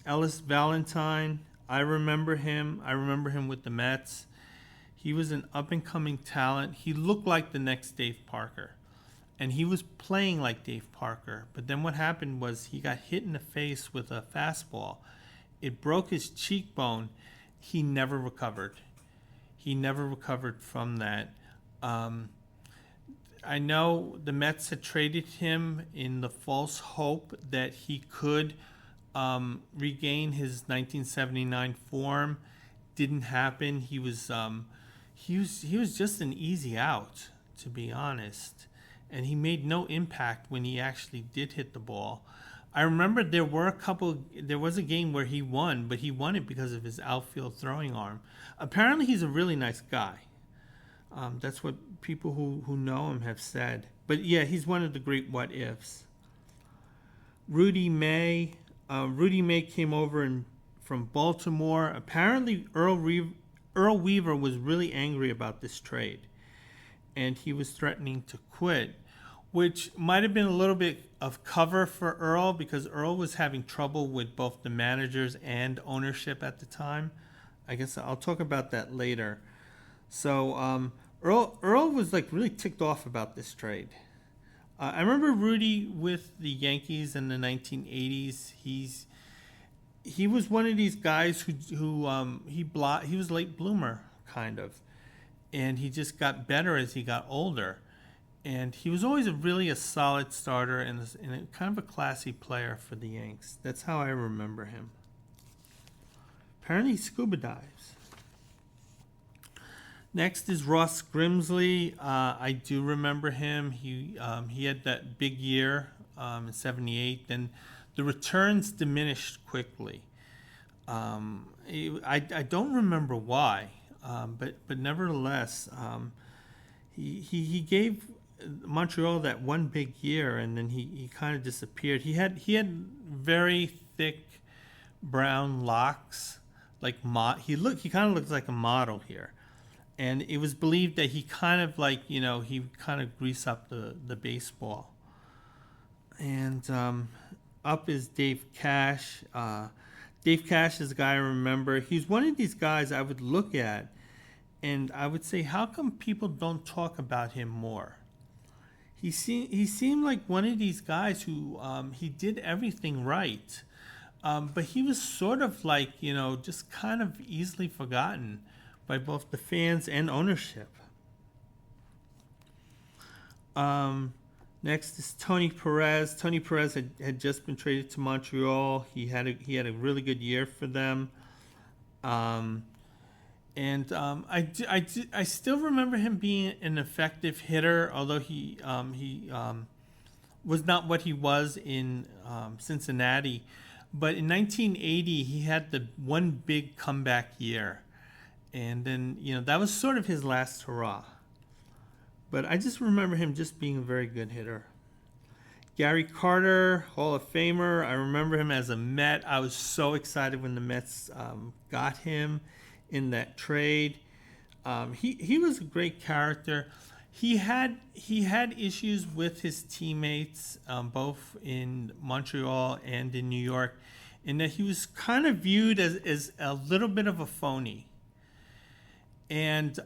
Ellis Valentine, I remember him. I remember him with the Mets. He was an up-and-coming talent. He looked like the next Dave Parker. And he was playing like Dave Parker. But then what happened was he got hit in the face with a fastball. It broke his cheekbone. He never recovered. He never recovered from that. I know the Mets had traded him in the false hope that he could regain his 1979 form. Didn't happen. He was just an easy out, to be honest, and he made no impact when he actually did hit the ball. I remember there was a game where he won, but he won it because of his outfield throwing arm. Apparently, he's a really nice guy. That's what people who know him have said. But yeah, he's one of the great what ifs. Rudy May. Rudy May came over from Baltimore. Apparently, Earl Weaver was really angry about this trade, and he was threatening to quit, which might have been a little bit of cover for Earl because Earl was having trouble with both the managers and ownership at the time. I guess I'll talk about that later. So Earl was really ticked off about this trade. I remember Rudy with the Yankees in the 1980s. He was one of these guys who he was a late bloomer kind of, and he just got better as he got older. And he was always a solid starter and a kind of a classy player for the Yanks. That's how I remember him. Apparently he scuba dives. Next is Ross Grimsley. I do remember him. He had that big year in '78. Then the returns diminished quickly. I don't remember why, but nevertheless, he gave Montreal that one big year, and then he kind of disappeared. He had very thick brown locks, like he kind of looks like a model here, and it was believed that he kind of he kind of greased up the baseball. And up is Dave Cash. Dave Cash is a guy I remember. He's one of these guys I would look at, and I would say, how come people don't talk about him more? He seemed like one of these guys who he did everything right, but he was sort of like, just kind of easily forgotten by both the fans and ownership. Next is Tony Perez. Tony Perez had just been traded to Montreal. He had a really good year for them. I still remember him being an effective hitter, although he was not what he was in Cincinnati. But in 1980, he had the one big comeback year, and then that was sort of his last hurrah. But I just remember him just being a very good hitter. Gary Carter, Hall of Famer. I remember him as a Met. I was so excited when the Mets got him in that trade. He was a great character. He had issues with his teammates, both in Montreal and in New York, in that he was kind of viewed as a little bit of a phony. And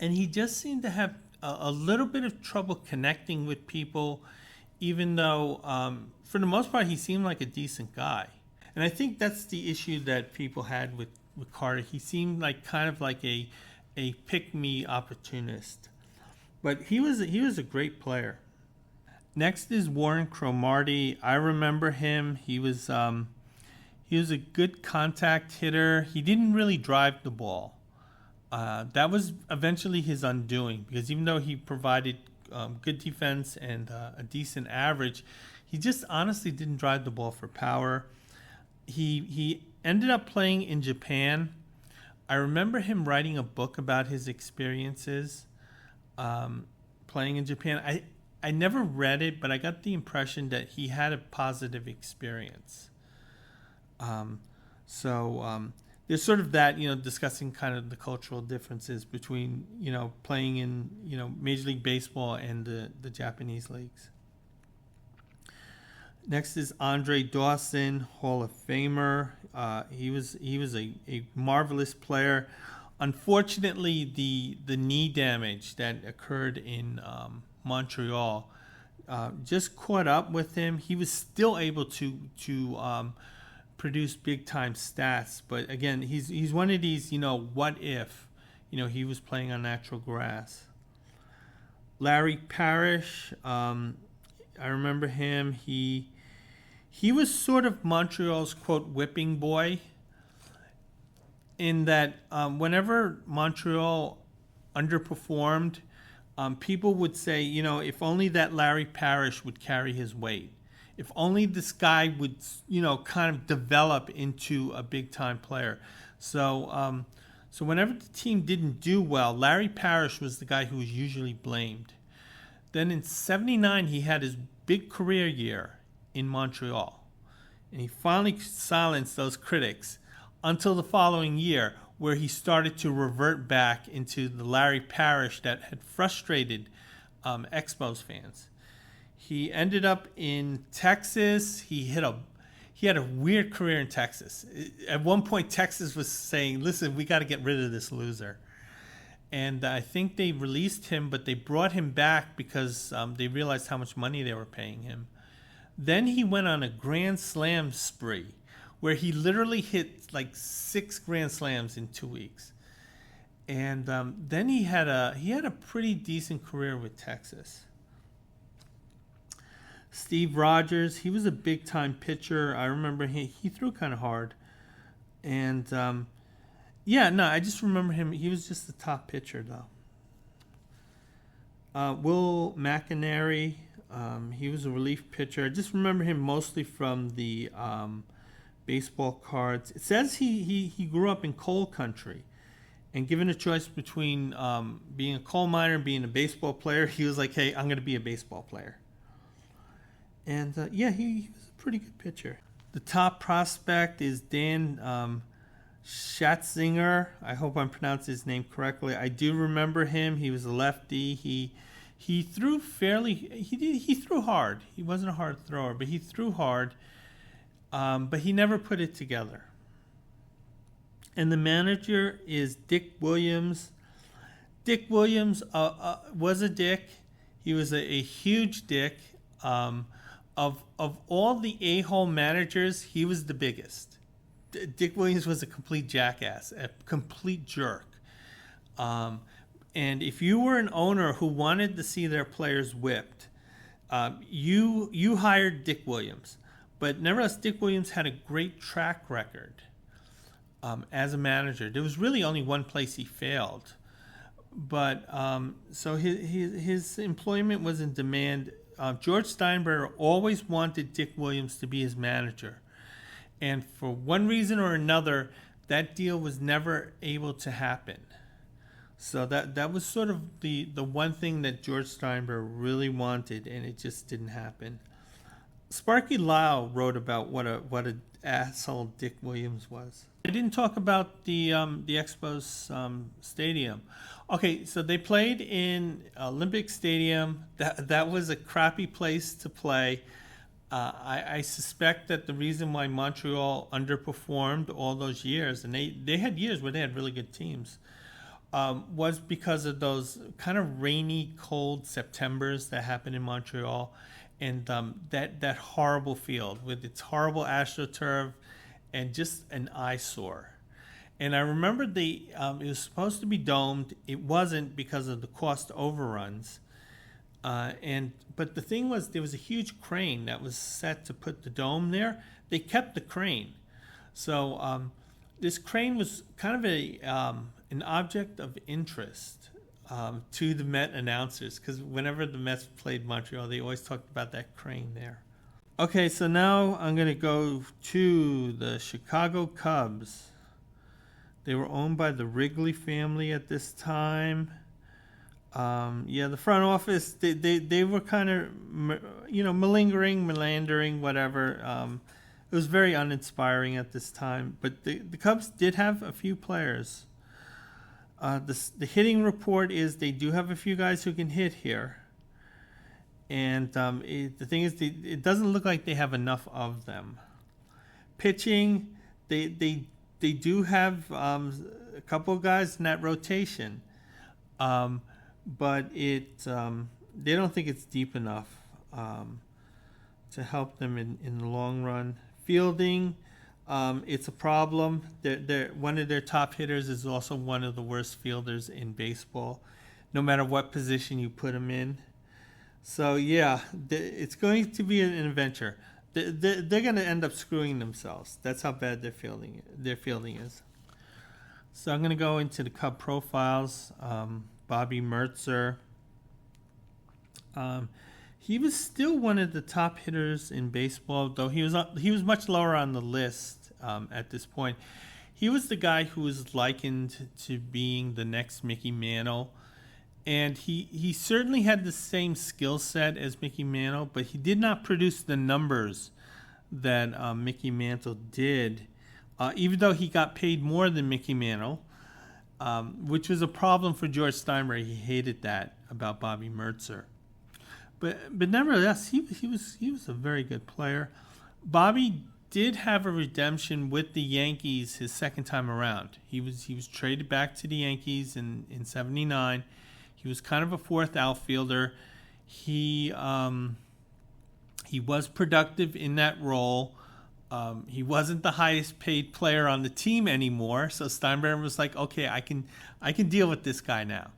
he just seemed to have a little bit of trouble connecting with people, even though, for the most part, he seemed like a decent guy. And I think that's the issue that people had with Carter. He seemed like kind of like a pick-me opportunist. But he was a great player. Next is Warren Cromartie. I remember him. He was a good contact hitter. He didn't really drive the ball. That was eventually his undoing, because even though he provided good defense and a decent average, he just honestly didn't drive the ball for power. He ended up playing in Japan. I remember him writing a book about his experiences playing in Japan. I never read it, but I got the impression that he had a positive experience. There's sort of that, discussing kind of the cultural differences between, playing in, Major League Baseball and the Japanese leagues. Next is Andre Dawson, Hall of Famer. He was a marvelous player. Unfortunately, the knee damage that occurred in Montreal just caught up with him. He was still able to produce big time stats, but again, he's one of these, what if, he was playing on natural grass. Larry Parrish, I remember him. He was sort of Montreal's quote whipping boy, in that whenever Montreal underperformed, people would say, if only that Larry Parrish would carry his weight. If only this guy would, kind of develop into a big-time player. So whenever the team didn't do well, Larry Parrish was the guy who was usually blamed. Then in '79, he had his big career year in Montreal. And he finally silenced those critics until the following year, where he started to revert back into the Larry Parrish that had frustrated Expos fans. He ended up in Texas. He had a weird career in Texas. At one point, Texas was saying, listen, we got to get rid of this loser. And I think they released him, but they brought him back because they realized how much money they were paying him. Then he went on a Grand Slam spree, where he literally hit like 6 Grand Slams in 2 weeks. And then he had a pretty decent career with Texas. Steve Rogers, he was a big-time pitcher. I remember he threw kind of hard. And, I just remember him. He was just the top pitcher, though. Will McInerney, He was a relief pitcher. I just remember him mostly from the baseball cards. It says he grew up in coal country, and given a choice between being a coal miner and being a baseball player, he was like, hey, I'm going to be a baseball player. And he was a pretty good pitcher. The top prospect is Dan Schatzinger. I hope I'm pronouncing his name correctly. I do remember him. He was a lefty. He threw he threw hard. He wasn't a hard thrower, but he threw hard. But he never put it together. And the manager is Dick Williams. Dick Williams was a dick. He was a huge dick. Of all the a-hole managers, he was the biggest. Dick Williams was a complete jackass, a complete jerk. And if you were an owner who wanted to see their players whipped, you hired Dick Williams. But nevertheless, Dick Williams had a great track record as a manager. There was really only one place he failed. But so his employment was in demand. George Steinbrenner always wanted Dick Williams to be his manager. And for one reason or another, that deal was never able to happen. So that was sort of the one thing that George Steinbrenner really wanted, and it just didn't happen. Sparky Lau wrote about what a asshole Dick Williams was. I didn't talk about the Expos stadium. Okay, so they played in Olympic Stadium. That was a crappy place to play. I suspect that the reason why Montreal underperformed all those years, and they had years where they had really good teams, was because of those kind of rainy, cold Septembers that happened in Montreal, and that horrible field with its horrible AstroTurf and just an eyesore. And I remember it was supposed to be domed. It wasn't because of the cost overruns. But the thing was, there was a huge crane that was set to put the dome there. They kept the crane. So this crane was kind of an object of interest to the Met announcers, because whenever the Mets played Montreal, they always talked about that crane there. Okay, so now I'm going to go to the Chicago Cubs. They were owned by the Wrigley family at this time. The front office, they were kind of, melandering, whatever. It was very uninspiring at this time. But the Cubs did have a few players. The hitting report is they do have a few guys who can hit here. And the thing is, it doesn't look like they have enough of them. Pitching, they do have a couple of guys in that rotation. But they don't think it's deep enough to help them in the long run. Fielding, it's a problem. One of their top hitters is also one of the worst fielders in baseball, no matter what position you put him in. So it's going to be an adventure. They're going to end up screwing themselves. That's how bad their fielding is. So I'm going to go into the Cub profiles. Bobby Mertzer. He was still one of the top hitters in baseball, though he was much lower on the list at this point. He was the guy who was likened to being the next Mickey Mantle. And he certainly had the same skill set as Mickey Mantle, but he did not produce the numbers that Mickey Mantle did, even though he got paid more than Mickey Mantle, which was a problem for George Steinbrenner. He hated that about Bobby Mertzer. But nevertheless, he was a very good player. Bobby did have a redemption with the Yankees his second time around. He was traded back to the Yankees in 79. He was kind of a fourth outfielder. He was productive in that role. He wasn't the highest paid player on the team anymore, so Steinbrenner was like, okay, I can deal with this guy now.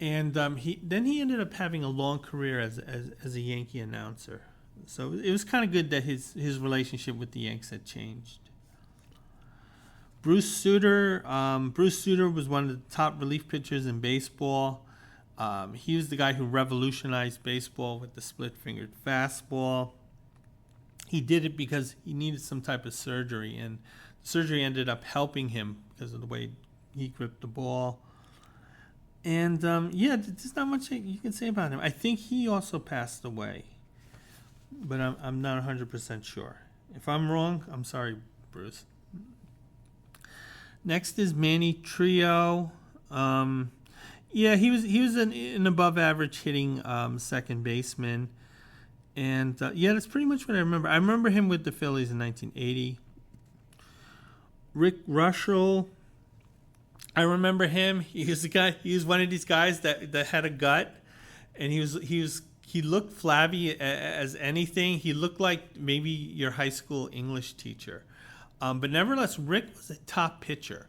And he ended up having a long career as a Yankee announcer. So it was kind of good that his relationship with the Yanks had changed. Bruce Sutter was one of the top relief pitchers in baseball. He was the guy who revolutionized baseball with the split-fingered fastball. He did it because he needed some type of surgery, and surgery ended up helping him because of the way he gripped the ball. And there's not much you can say about him. I think he also passed away, but I'm not 100% sure. If I'm wrong, I'm sorry, Bruce. Next is Manny Trio. He was an above average hitting second baseman. And that's pretty much what I remember. I remember him with the Phillies in 1980. Rick Russell, I remember him. He was the guy. He was one of these guys that had a gut, and he looked flabby as anything. He looked like maybe your high school English teacher, but nevertheless, Rick was a top pitcher.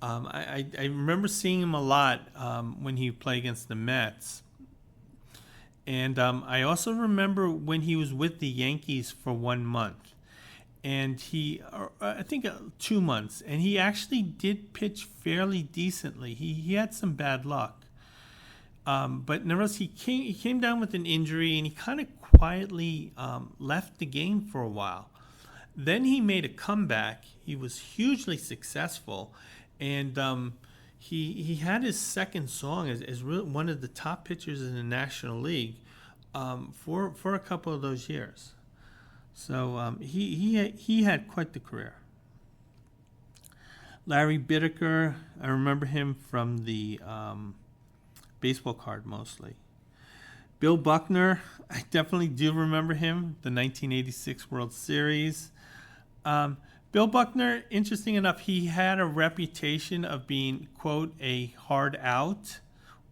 I remember seeing him a lot when he played against the Mets. And I also remember when he was with the Yankees for 1 month. And I think 2 months. And he actually did pitch fairly decently. He had some bad luck. But nevertheless, he came down with an injury, and he kind of quietly left the game for a while. Then he made a comeback. He was hugely successful. And he had his second song as one of the top pitchers in the National League for a couple of those years. So he had quite the career. Larry Bittaker, I remember him from the baseball card mostly. Bill Buckner, I definitely do remember him, the 1986 World Series. Bill Buckner, interesting enough, he had a reputation of being, quote, a hard out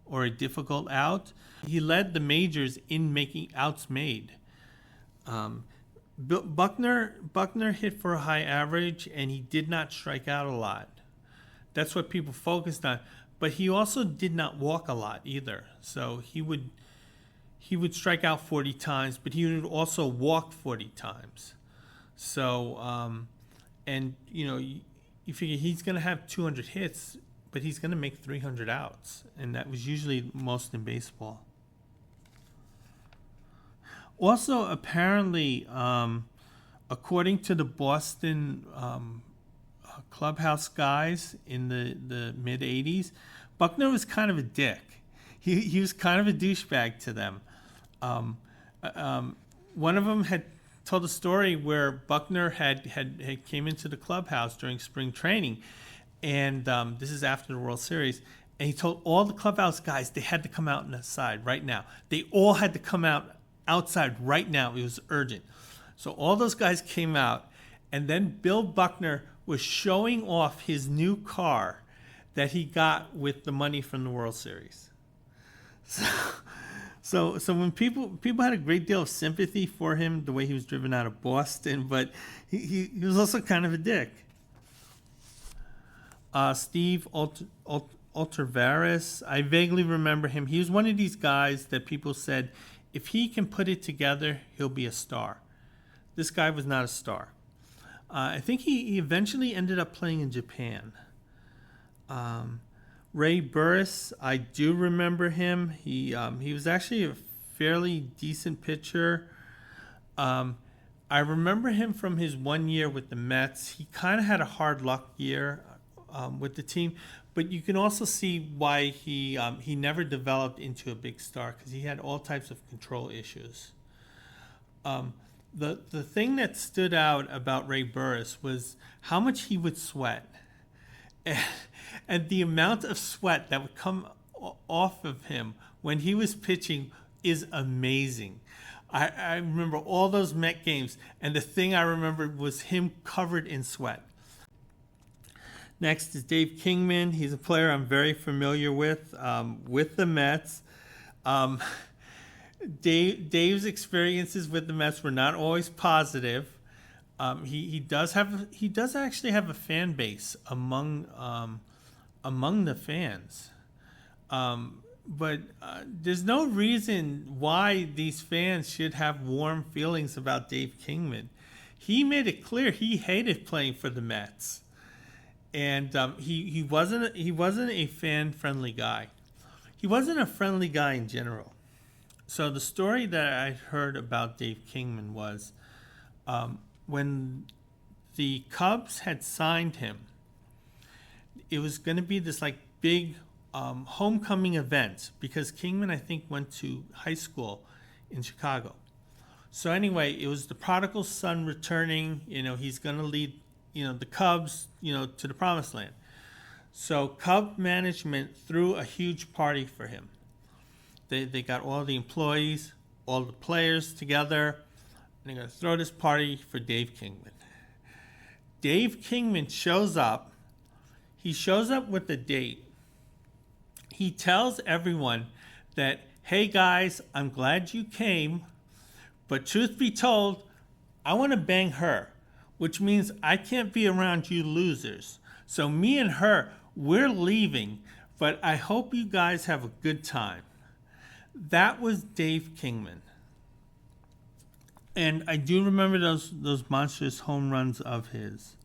or a difficult out. He led the majors in making outs made. Buckner hit for a high average, and he did not strike out a lot. That's what people focused on. But he also did not walk a lot either. So he would strike out 40 times, but he would also walk 40 times. So... And, you figure he's going to have 200 hits, but he's going to make 300 outs. And that was usually most in baseball. Also, apparently, according to the Boston clubhouse guys in the mid-'80s, Buckner was kind of a dick. He was kind of a douchebag to them. One of them had told a story where Buckner had came into the clubhouse during spring training, and this is after the World Series, and he told all the clubhouse guys they had to come out inside right now. They all had to come out outside right now. It was urgent. So all those guys came out, and then Bill Buckner was showing off his new car that he got with the money from the World Series. So when people had a great deal of sympathy for him, the way he was driven out of Boston, but he was also kind of a dick. Steve Altarvaris, I vaguely remember him. He was one of these guys that people said, if he can put it together, he'll be a star. This guy was not a star. I think he eventually ended up playing in Japan. Ray Burris, I do remember him. He was actually a fairly decent pitcher. I remember him from his 1 year with the Mets. He kind of had a hard luck year with the team, but you can also see why he never developed into a big star, because he had all types of control issues. The thing that stood out about Ray Burris was how much he would sweat. And the amount of sweat that would come off of him when he was pitching is amazing. I remember all those Met games, and the thing I remember was him covered in sweat. Next is Dave Kingman. He's a player I'm very familiar with the Mets. Dave's experiences with the Mets were not always positive. He does actually have a fan base among the fans, but there's no reason why these fans should have warm feelings about Dave Kingman. He made it clear he hated playing for the Mets, and he wasn't a fan friendly guy. he wasn't a friendly guy in general. So the story that I heard about Dave Kingman was when the Cubs had signed him, it was going to be this like big homecoming event because Kingman, I think, went to high school in Chicago. So anyway, it was the prodigal son returning. He's going to lead, the Cubs, to the promised land. So Cub management threw a huge party for him. They got all the employees, all the players together, and they're going to throw this party for Dave Kingman. Dave Kingman shows up. He shows up with a date. He tells everyone that, hey guys, I'm glad you came, but truth be told, I want to bang her, which means I can't be around you losers. So me and her, we're leaving, but I hope you guys have a good time. That was Dave Kingman. And I do remember those monstrous home runs of his.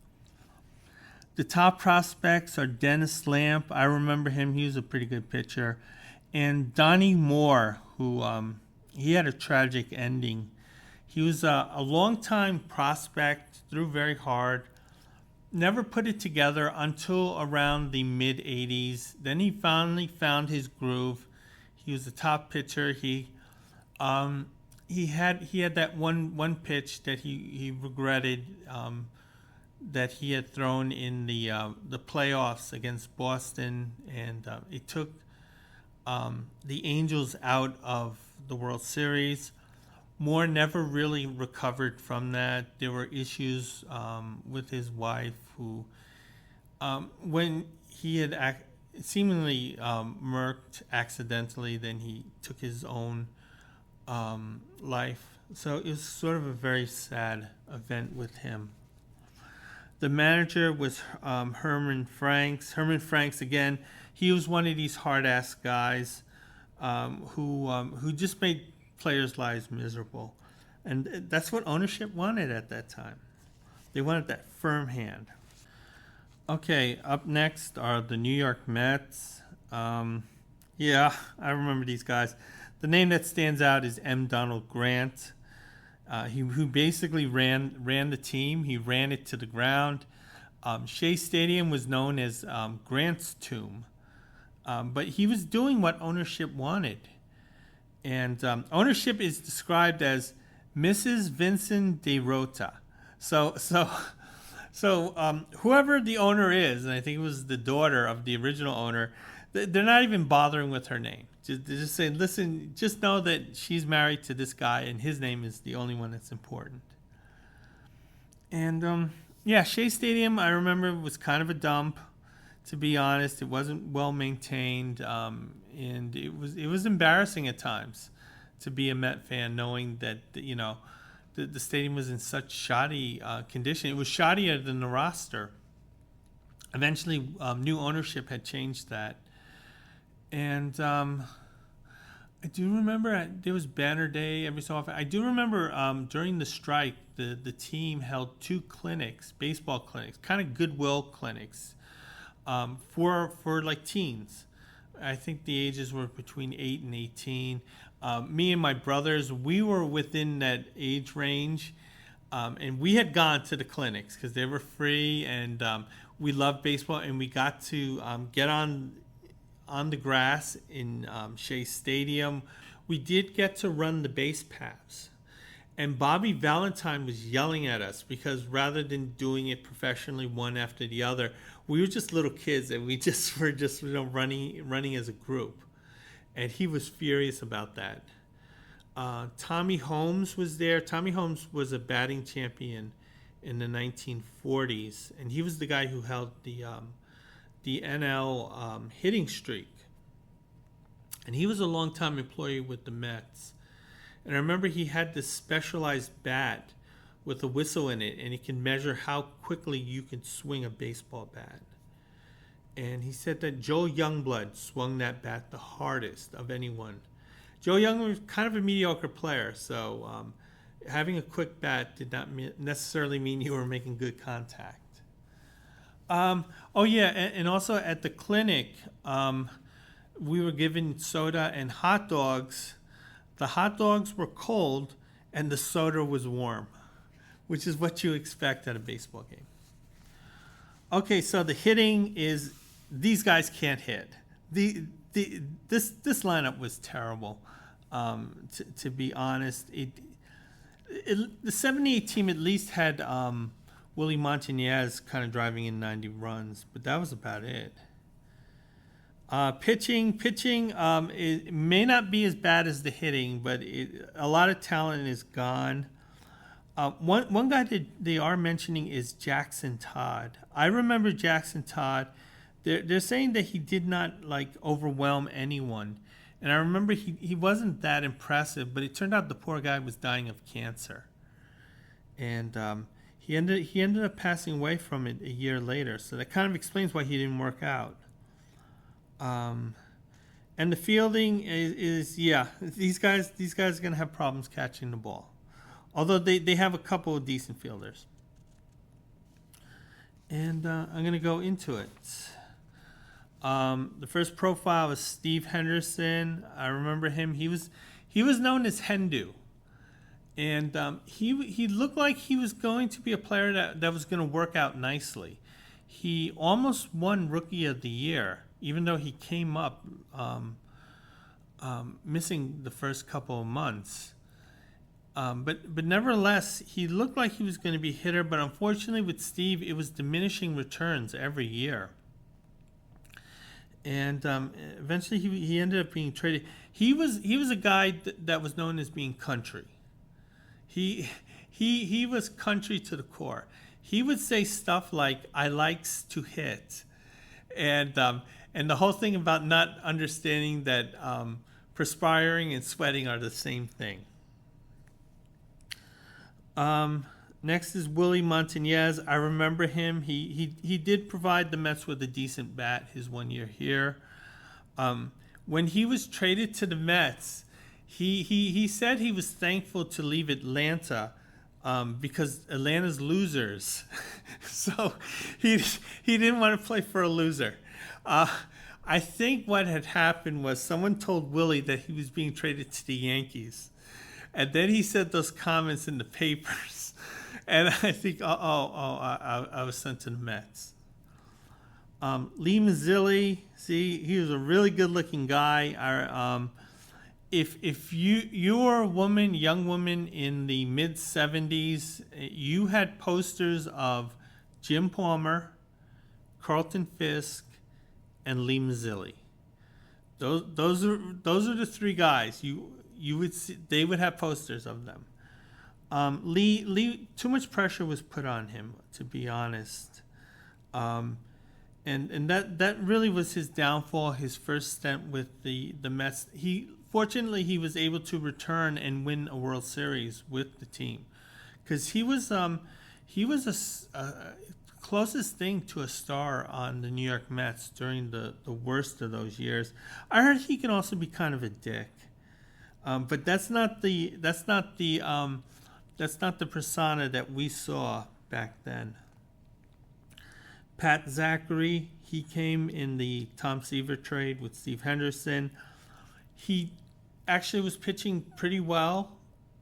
The top prospects are Dennis Lamp. I remember him. He was a pretty good pitcher. And Donnie Moore, who he had a tragic ending. He was a long-time prospect, threw very hard, never put it together until around the mid-'80s. Then he finally found his groove. He was a top pitcher. He had that one pitch that he regretted that he had thrown in the playoffs against Boston, and it took the Angels out of the World Series. Moore never really recovered from that. There were issues with his wife, who, when he had seemingly murked accidentally, then he took his own life. So it was sort of a very sad event with him. The manager was Herman Franks. Herman Franks, again, he was one of these hard-ass guys who just made players' lives miserable. And that's what ownership wanted at that time. They wanted that firm hand. Okay, up next are the New York Mets. Yeah, I remember these guys. The name that stands out is M. Donald Grant. Who basically ran the team. He ran it to the ground. Shea Stadium was known as Grant's tomb. But he was doing what ownership wanted. And ownership is described as Mrs. Vincent de Rota. So whoever the owner is, and I think it was the daughter of the original owner, they're not even bothering with her name. They're just saying, listen, just know that she's married to this guy, and his name is the only one that's important. And Shea Stadium, I remember, was kind of a dump. To be honest, it wasn't well maintained, and it was embarrassing at times to be a Met fan, knowing that the stadium was in such shoddy condition. It was shoddier than the roster. Eventually, new ownership had changed that, and I do remember there was banner day every so often. I do remember during the strike, the team held 2 clinics, baseball clinics, kind of goodwill clinics. For like teens. I think the ages were between 8 and 18. Me and my brothers, we were within that age range, and we had gone to the clinics because they were free, and we loved baseball, and we got to get on the grass in Shea Stadium. We did get to run the base paths. And Bobby Valentine was yelling at us because rather than doing it professionally one after the other, we were just little kids and we just were running as a group. And he was furious about that. Tommy Holmes was there. Tommy Holmes was a batting champion in the 1940s, and he was the guy who held the NL hitting streak. And he was a longtime employee with the Mets. And I remember he had this specialized bat with a whistle in it, and it can measure how quickly you can swing a baseball bat. And he said that Joe Youngblood swung that bat the hardest of anyone. Joe Young was kind of a mediocre player, so having a quick bat did not necessarily mean you were making good contact. And also at the clinic, we were given soda and hot dogs. The hot dogs were cold and the soda was warm, which is what you expect at a baseball game. Okay, so the hitting is, these guys can't hit. This lineup was terrible. To be honest, the 78 team at least had Willie Montañez kind of driving in 90 runs, but that was about it. Pitching, it may not be as bad as the hitting, but a lot of talent is gone. One guy that they are mentioning is Jackson Todd. I remember Jackson Todd. They're saying that he did not like overwhelm anyone, and I remember he wasn't that impressive. But it turned out the poor guy was dying of cancer, and he ended up passing away from it a year later. So that kind of explains why he didn't work out. And the fielding is these guys are gonna have problems catching the ball, although they have a couple of decent fielders. And I'm gonna go into it. The first profile is Steve Henderson. I remember him. He was known as Hendu, and he looked like he was going to be a player that was going to work out nicely. He almost won Rookie of the Year, even though he came up missing the first couple of months. But nevertheless, he looked like he was going to be a hitter. But unfortunately, with Steve, it was diminishing returns every year. And eventually, he ended up being traded. He was a guy that was known as being country. He was country to the core. He would say stuff like, "I likes to hit," and the whole thing about not understanding that perspiring and sweating are the same thing. Next is Willie Montañez. I remember him. He did provide the Mets with a decent bat his 1 year here. When he was traded to the Mets, he said he was thankful to leave Atlanta because Atlanta's losers. So he didn't want to play for a loser. I think what had happened was someone told Willie that he was being traded to the Yankees. And then he said those comments in the papers. And I think, I was sent to the Mets. Lee Mazzilli, see, he was a really good-looking guy. If you were a woman, young woman in the mid-'70s, you had posters of Jim Palmer, Carlton Fisk, and Lee Mazzilli. Those are the three guys you would see. They would have posters of them. Lee, too much pressure was put on him, to be honest, and that really was his downfall. His first stint with the Mets. Fortunately he was able to return and win a World Series with the team, because he was a closest thing to a star on the New York Mets during the worst of those years. I heard he can also be kind of a dick, but that's not the persona that we saw back then. Pat Zachary, he came in the Tom Seaver trade with Steve Henderson. He actually was pitching pretty well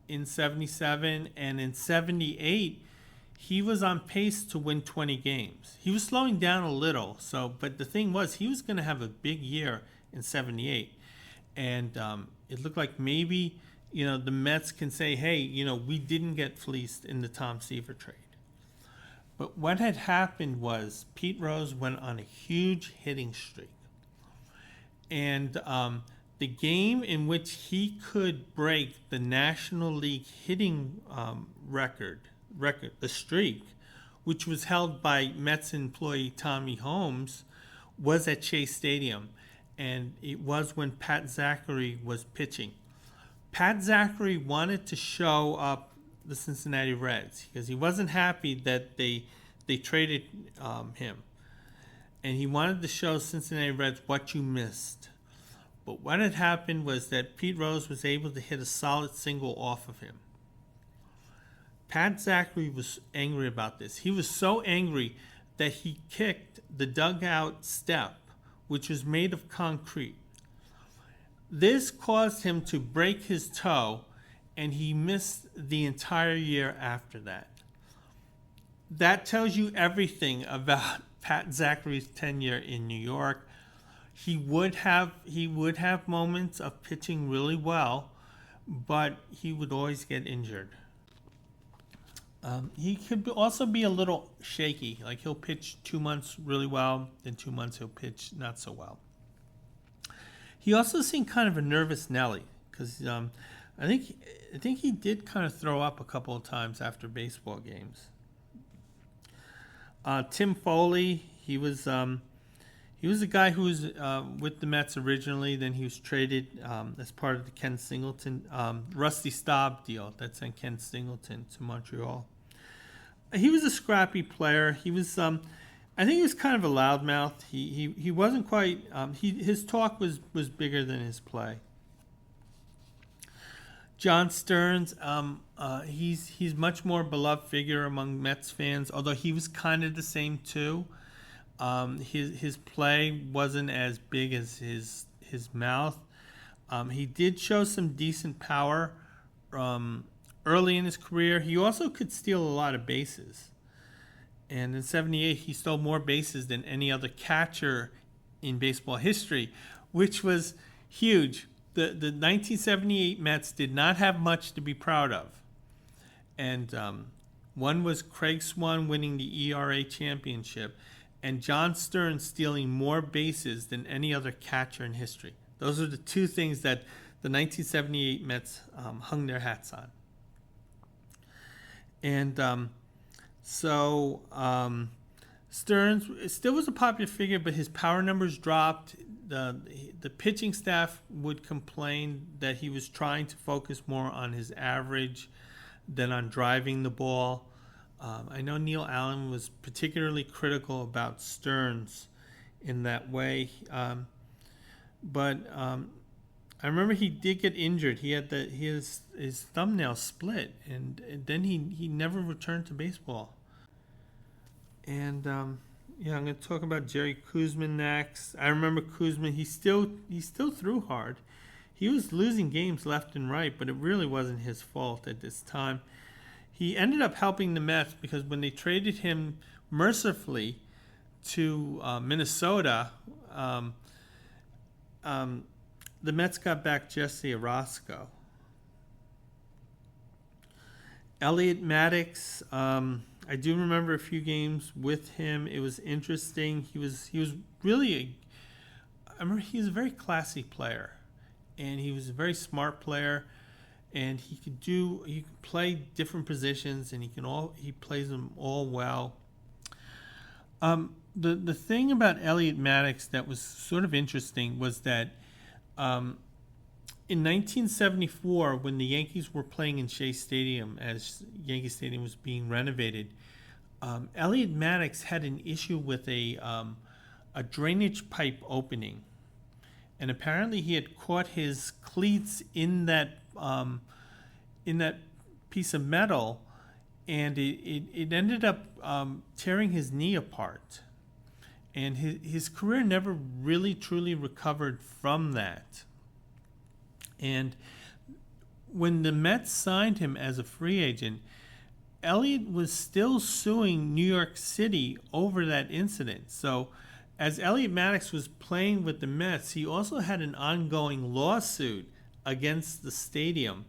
in 77, and in 78, he was on pace to win 20 games. He was slowing down a little, but the thing was, he was going to have a big year in 78, and it looked like maybe the Mets can say, hey, we didn't get fleeced in the Tom Seaver trade. But what had happened was Pete Rose went on a huge hitting streak. And the game in which he could break the National League hitting record, the streak, which was held by Mets employee Tommy Holmes, was at Chase Stadium. And it was when Pat Zachary was pitching. Pat Zachary wanted to show up the Cincinnati Reds because he wasn't happy that they traded him. And he wanted to show Cincinnati Reds what you missed. But what had happened was that Pete Rose was able to hit a solid single off of him. Pat Zachary was angry about this. He was so angry that he kicked the dugout step, which was made of concrete. This caused him to break his toe, and he missed the entire year after that. That tells you everything about Pat Zachary's tenure in New York. He would have moments of pitching really well, but he would always get injured. He could also be a little shaky. Like he'll pitch 2 months really well, then 2 months he'll pitch not so well. He also seemed kind of a nervous Nelly because I think he did kind of throw up a couple of times after baseball games. Tim Foley, he was a guy who was with the Mets originally. Then he was traded as part of the Ken Singleton Rusty Staub deal that sent Ken Singleton to Montreal. He was a scrappy player. He was, I think, he was kind of a loudmouth. He wasn't quite. His talk was bigger than his play. John Stearns, he's much more beloved figure among Mets fans, although he was kind of the same too. His play wasn't as big as his mouth. He did show some decent power early in his career. He also could steal a lot of bases. And in '78, he stole more bases than any other catcher in baseball history, which was huge. The 1978 Mets did not have much to be proud of. And one was Craig Swan winning the ERA championship, and John Stearns stealing more bases than any other catcher in history. Those are the two things that the 1978 Mets hung their hats on. And Stearns still was a popular figure, but his power numbers dropped. The pitching staff would complain that he was trying to focus more on his average than on driving the ball. I know Neil Allen was particularly critical about Stearns in that way, but I remember he did get injured. He had his thumbnail split, and then he never returned to baseball. And I'm going to talk about Jerry Koosman next. I remember Koosman. He still threw hard. He was losing games left and right, but it really wasn't his fault at this time. He ended up helping the Mets because when they traded him mercifully to Minnesota, the Mets got back Jesse Orosco. Elliot Maddox, I do remember a few games with him. It was interesting. He was really I remember he was a very classy player, and he was a very smart player, and he could play different positions, and he plays them all well. The thing about Elliot Maddox that was sort of interesting was that in 1974, when the Yankees were playing in Shea Stadium, as Yankee Stadium was being renovated, Elliot Maddox had an issue with a drainage pipe opening, and apparently he had caught his cleats in that piece of metal, and it ended up tearing his knee apart. And his career never really truly recovered from that. And when the Mets signed him as a free agent, Elliot was still suing New York City over that incident. So as Elliot Maddox was playing with the Mets, he also had an ongoing lawsuit against the stadium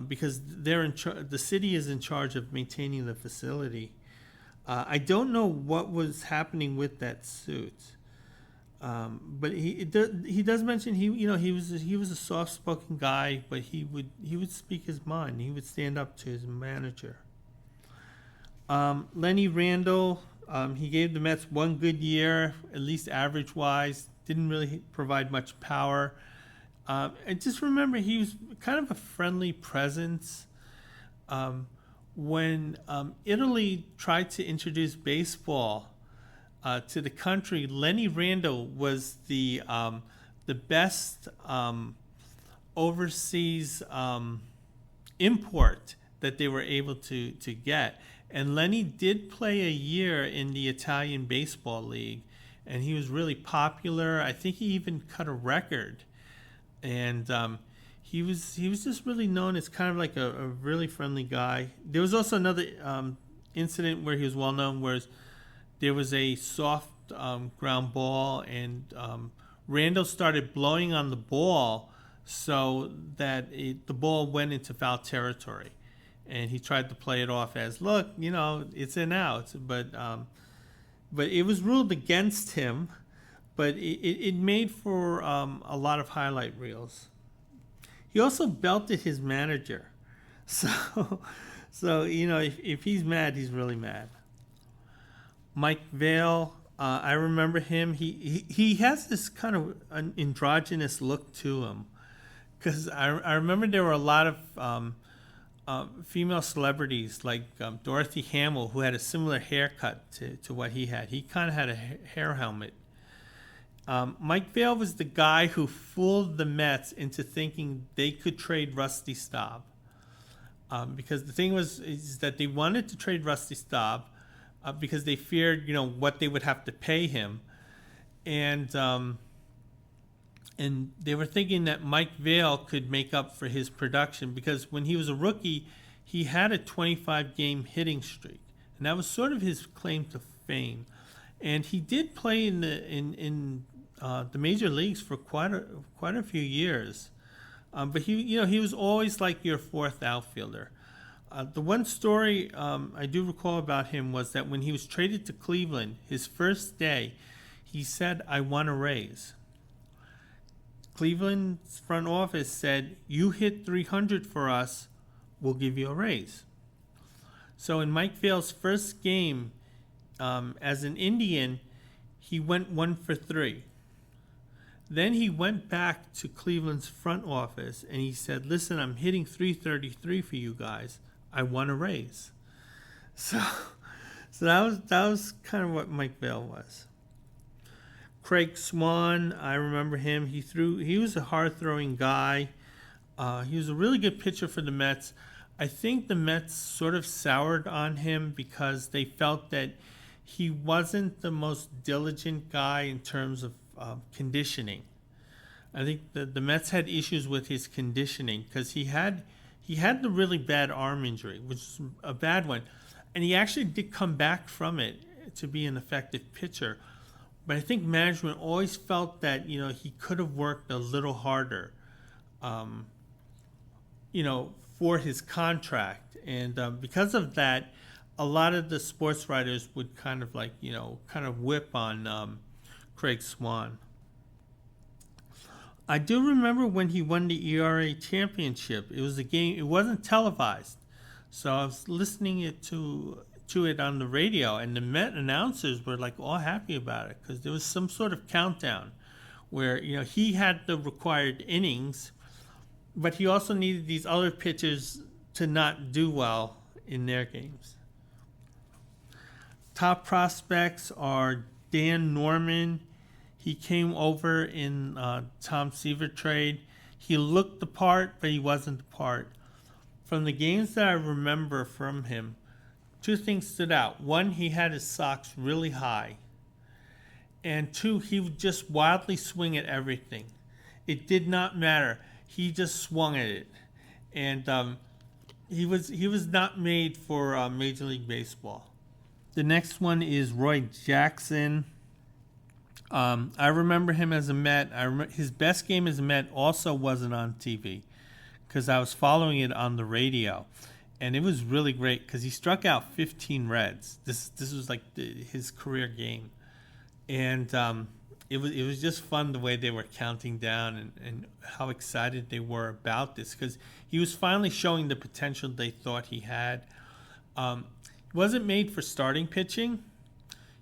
because the city is in charge of maintaining the facility. I don't know what was happening with that suit, but he does mention he was a soft-spoken guy, but he would speak his mind. He would stand up to his manager. Lenny Randle, he gave the Mets one good year, at least average-wise. Didn't really provide much power. I just remember he was kind of a friendly presence. When Italy tried to introduce baseball to the country, Lenny Randle was the best overseas import that they were able to get. And Lenny did play a year in the Italian Baseball League, and he was really popular. I think he even cut a record and he was just really known as kind of like a really friendly guy. There was also another incident where he was well known, where there was a soft ground ball, and Randall started blowing on the ball so that the ball went into foul territory, and he tried to play it off as, look, it's an out, but it was ruled against him. But it made for a lot of highlight reels. He also belted his manager, so if he's mad, he's really mad. Mike Vail, I remember him. He has this kind of an androgynous look to him, because I remember there were a lot of female celebrities like Dorothy Hamill, who had a similar haircut to what he had. He kind of had a hair helmet. Mike Vail was the guy who fooled the Mets into thinking they could trade Rusty Staub, because the thing is that they wanted to trade Rusty Staub because they feared, what they would have to pay him, and they were thinking that Mike Vail could make up for his production, because when he was a rookie, he had a 25-game hitting streak, and that was sort of his claim to fame. And he did play in the major leagues for quite a few years, but he was always like your fourth outfielder. The one story I do recall about him was that when he was traded to Cleveland, his first day, he said, "I want a raise." Cleveland's front office said, "You hit 300 for us, we'll give you a raise." So in Mike Vail's first game as an Indian, he went 1 for 3. Then he went back to Cleveland's front office and he said, "Listen, I'm hitting 333 for you guys. I want a raise." So that was kind of what Mike Vail was. Craig Swan, I remember him. He was a hard-throwing guy. He was a really good pitcher for the Mets. I think the Mets sort of soured on him because they felt that he wasn't the most diligent guy in terms of conditioning. I think the Mets had issues with his conditioning because he had the really bad arm injury, which is a bad one, and he actually did come back from it to be an effective pitcher. But I think management always felt that he could have worked a little harder, for his contract, and because of that, a lot of the sports writers would kind of whip on Craig Swan. I do remember when he won the ERA championship. It was a game. It wasn't televised, so I was listening to it on the radio, and the Met announcers were all happy about it because there was some sort of countdown where he had the required innings, but he also needed these other pitchers to not do well in their games. Top prospects are Dan Norman. He came over in Tom Seaver trade. He looked the part, but he wasn't the part. From the games that I remember from him, 2 things stood out. 1, he had his socks really high. And 2, he would just wildly swing at everything. It did not matter. He just swung at it. And he was not made for Major League Baseball. The next one is Roy Jackson. I remember him as a Met. His best game as a Met also wasn't on TV because I was following it on the radio. And it was really great because he struck out 15 Reds. This was his career game. And it was just fun the way they were counting down and how excited they were about this because he was finally showing the potential they thought he had. He wasn't made for starting pitching.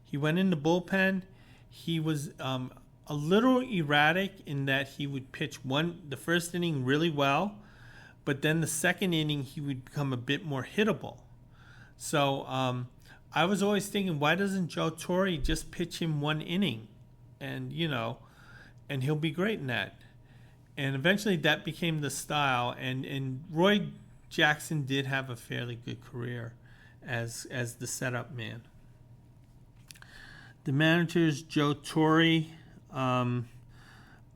He went in the bullpen. He was a little erratic in that he would pitch the first inning really well, but then the second inning he would become a bit more hittable. So I was always thinking, why doesn't Joe Torre just pitch him 1 inning, and he'll be great in that. And eventually that became the style, and Roy Jackson did have a fairly good career as the setup man. The managers, Joe Torre,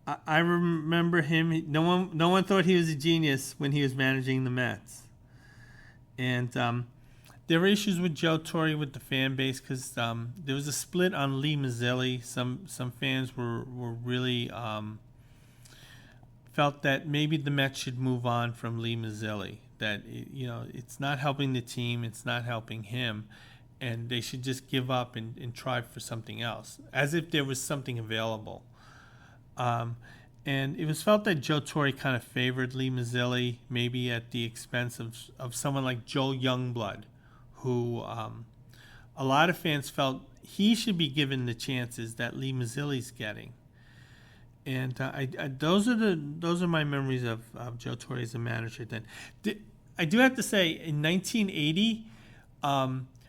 I remember him. No one thought he was a genius when he was managing the Mets. And there were issues with Joe Torre with the fan base because there was a split on Lee Mazzilli. Some fans were really felt that maybe the Mets should move on from Lee Mazzilli. That it's not helping the team, it's not helping him, and they should just give up and try for something else, as if there was something available. And it was felt that Joe Torre kind of favored Lee Mazzilli, maybe at the expense of someone like Joe Youngblood, who a lot of fans felt he should be given the chances that Lee Mazzilli's getting. And those are my memories of Joe Torre as a manager. Then I do have to say, in 1980,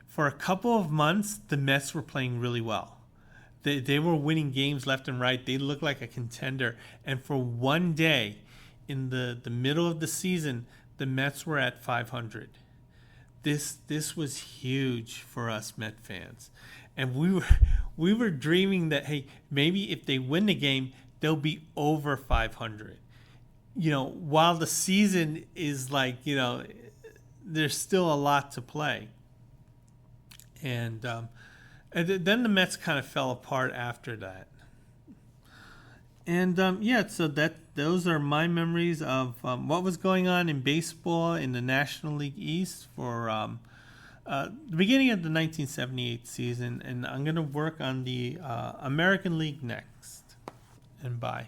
for a couple of months, the Mets were playing really well. They were winning games left and right. They looked like a contender. And for one day, in the middle of the season, the Mets were at 500. This was huge for us Met fans, and we were dreaming that, hey, maybe if they win the game, they'll be over 500. While the season is like, there's still a lot to play. And then the Mets kind of fell apart after that. And so those are my memories of what was going on in baseball in the National League East for the beginning of the 1978 season. And I'm going to work on the American League next. And bye.